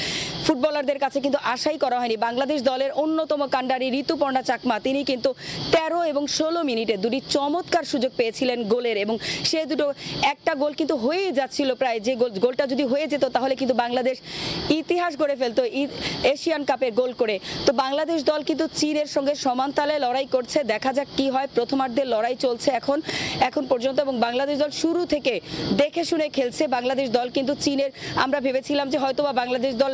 S7: ফুটবলারদের কাছে কিন্তু আশাই করা হয়নি। বাংলাদেশ দলের অন্যতম কাণ্ডারি ঋতুপর্ণা চাকমা, তিনি কিন্তু 13 এবং 16 মিনিটে 2টি চমৎকার সুযোগ পেয়েছিলেন গোলের এবং সে দুটো একটা গোল কিন্তু হয়েই যাচ্ছিল প্রায়, যে গোলটা যদি হয়ে যেত তাহলে কিন্তু বাংলাদেশ ইতিহাস গড়ে ফেলতো এশিয়ান কাপে গোল করে। তো বাংলাদেশ দল কিন্তু চীনের সঙ্গে সমান তালে লড়াই করছে, দেখা যাক কি হয়। প্রথমার্ধের লড়াই চলছে এখন পর্যন্ত এবং বাংলাদেশ দল শুরু থেকে দেখে শুনে খেলছে। বাংলাদেশ দল কিন্তু চীনের, আমরা ভেবেছিলাম যে হয়তোবা বাংলাদেশ দল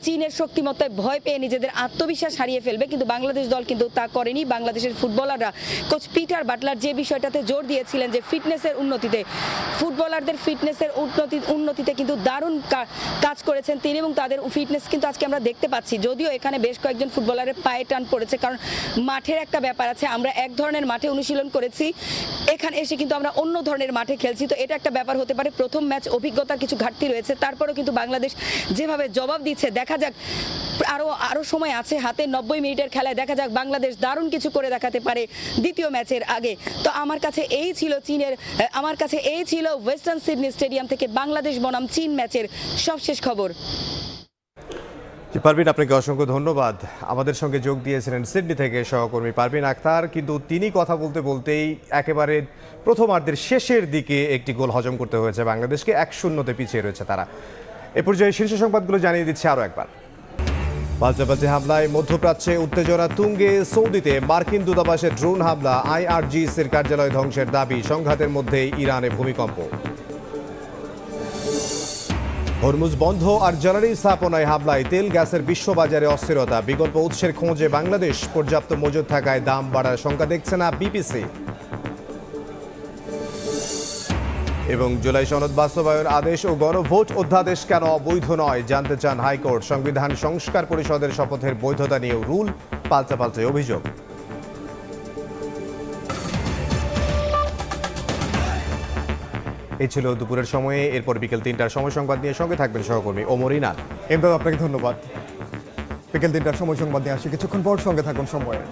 S7: চীনের শক্তিমত্তায় ভয় পেয়ে নিজেদের আত্মবিশ্বাস হারিয়ে ফেলবে, কিন্তু বাংলাদেশ দল কিন্তু তা করেনি। বাংলাদেশের ফুটবলাররা, কোচ পিটার বাটলার যে বিষয়টাতে জোর দিয়েছিলেন যে ফিটনেসের উন্নতিতে, ফুটবলারদের ফিটনেসের উন্নতিতে কিন্তু দারুণ কাজ করেছেন তিনি এবং তাদের ফিটনেস কিন্তু আজকে আমরা দেখতে পাচ্ছি। যদিও এখানে বেশ কয়েকজন ফুটবলারের পায়ে টান পড়েছে, কারণ মাঠের একটা ব্যাপার আছে, আমরা এক ধরনের মাঠে অনুশীলন করেছি, এখানে এসে কিন্তু আমরা অন্য ধরনের মাঠে খেলছি, তো এটা একটা ব্যাপার হতে পারে। প্রথম ম্যাচ অভিজ্ঞতার কিছু ঘাটতি রয়েছে, তারপরেও কিন্তু বাংলাদেশ যেভাবে জবাব দিচ্ছে, দেখা যাক আরো সময় আছে হাতে, 90 মিনিটের খেলায় দেখা যাক বাংলাদেশ দারুণ কিছু করে দেখাতে পারে দ্বিতীয় ম্যাচের আগে। তো আমার কাছে এই ছিল ওয়েস্টার্ন সিডনি স্টেডিয়াম থেকে বাংলাদেশ বনাম চীন ম্যাচের সবশেষ খবর।
S1: পারভিন, আপনাকে অসংখ্য ধন্যবাদ। আমাদের সঙ্গে যোগ দিয়েছিলেন সিডনি থেকে সহকর্মী পারভিন আক্তার। কিন্তু তিনি কথা বলতেই একেবারে প্রথমার্ধের শেষের দিকে একটি গোল হজম করতে হয়েছে বাংলাদেশকে, 1-0 পিছিয়ে রয়েছে তারা। এ পর্যায়ে শীর্ষ সংবাদগুলো জানিয়ে দিচ্ছে আরও একবার। পাল্টাপাল্টি হামলায় মধ্যপ্রাচ্যে উত্তেজনা তুঙ্গে। সৌদিতে মার্কিন দূতাবাসের ড্রোন হামলা, IRGCর কার্যালয় ধ্বংসের দাবি। সংঘাতের মধ্যেই ইরানে ভূমিকম্প। হরমুজ বন্ধ আর জ্বালানি স্থাপনায় হামলায় তেল গ্যাসের বিশ্ববাজারে অস্থিরতা। বিকল্প উৎসের খোঁজে বাংলাদেশ, পর্যাপ্ত মজুদ থাকায় দাম বাড়ার শঙ্কা দেখছে না বিপিসি। এবং জুলাই সনদ বাস্তবায়ন আদেশ ও গণভোট অধ্যাদেশ কেন অবৈধ নয় জানতে চান হাইকোর্ট। সংবিধান সংস্কার পরিষদের শপথের বৈধতা নিয়েও রুল পাল্টাপাল্টি অভিযোগ। এই ছিল দুপুরের সময়ে। এরপর বিকেল 3টার সময় সংবাদ নিয়ে সঙ্গে থাকবেন সহকর্মী ওমর ইনান।
S14: এমদাদ, আপনাকে ধন্যবাদ। বিকেল 3টার সময় সংবাদ নিয়ে আসি কিছুক্ষণ পর, সঙ্গে থাকুন সময়ে।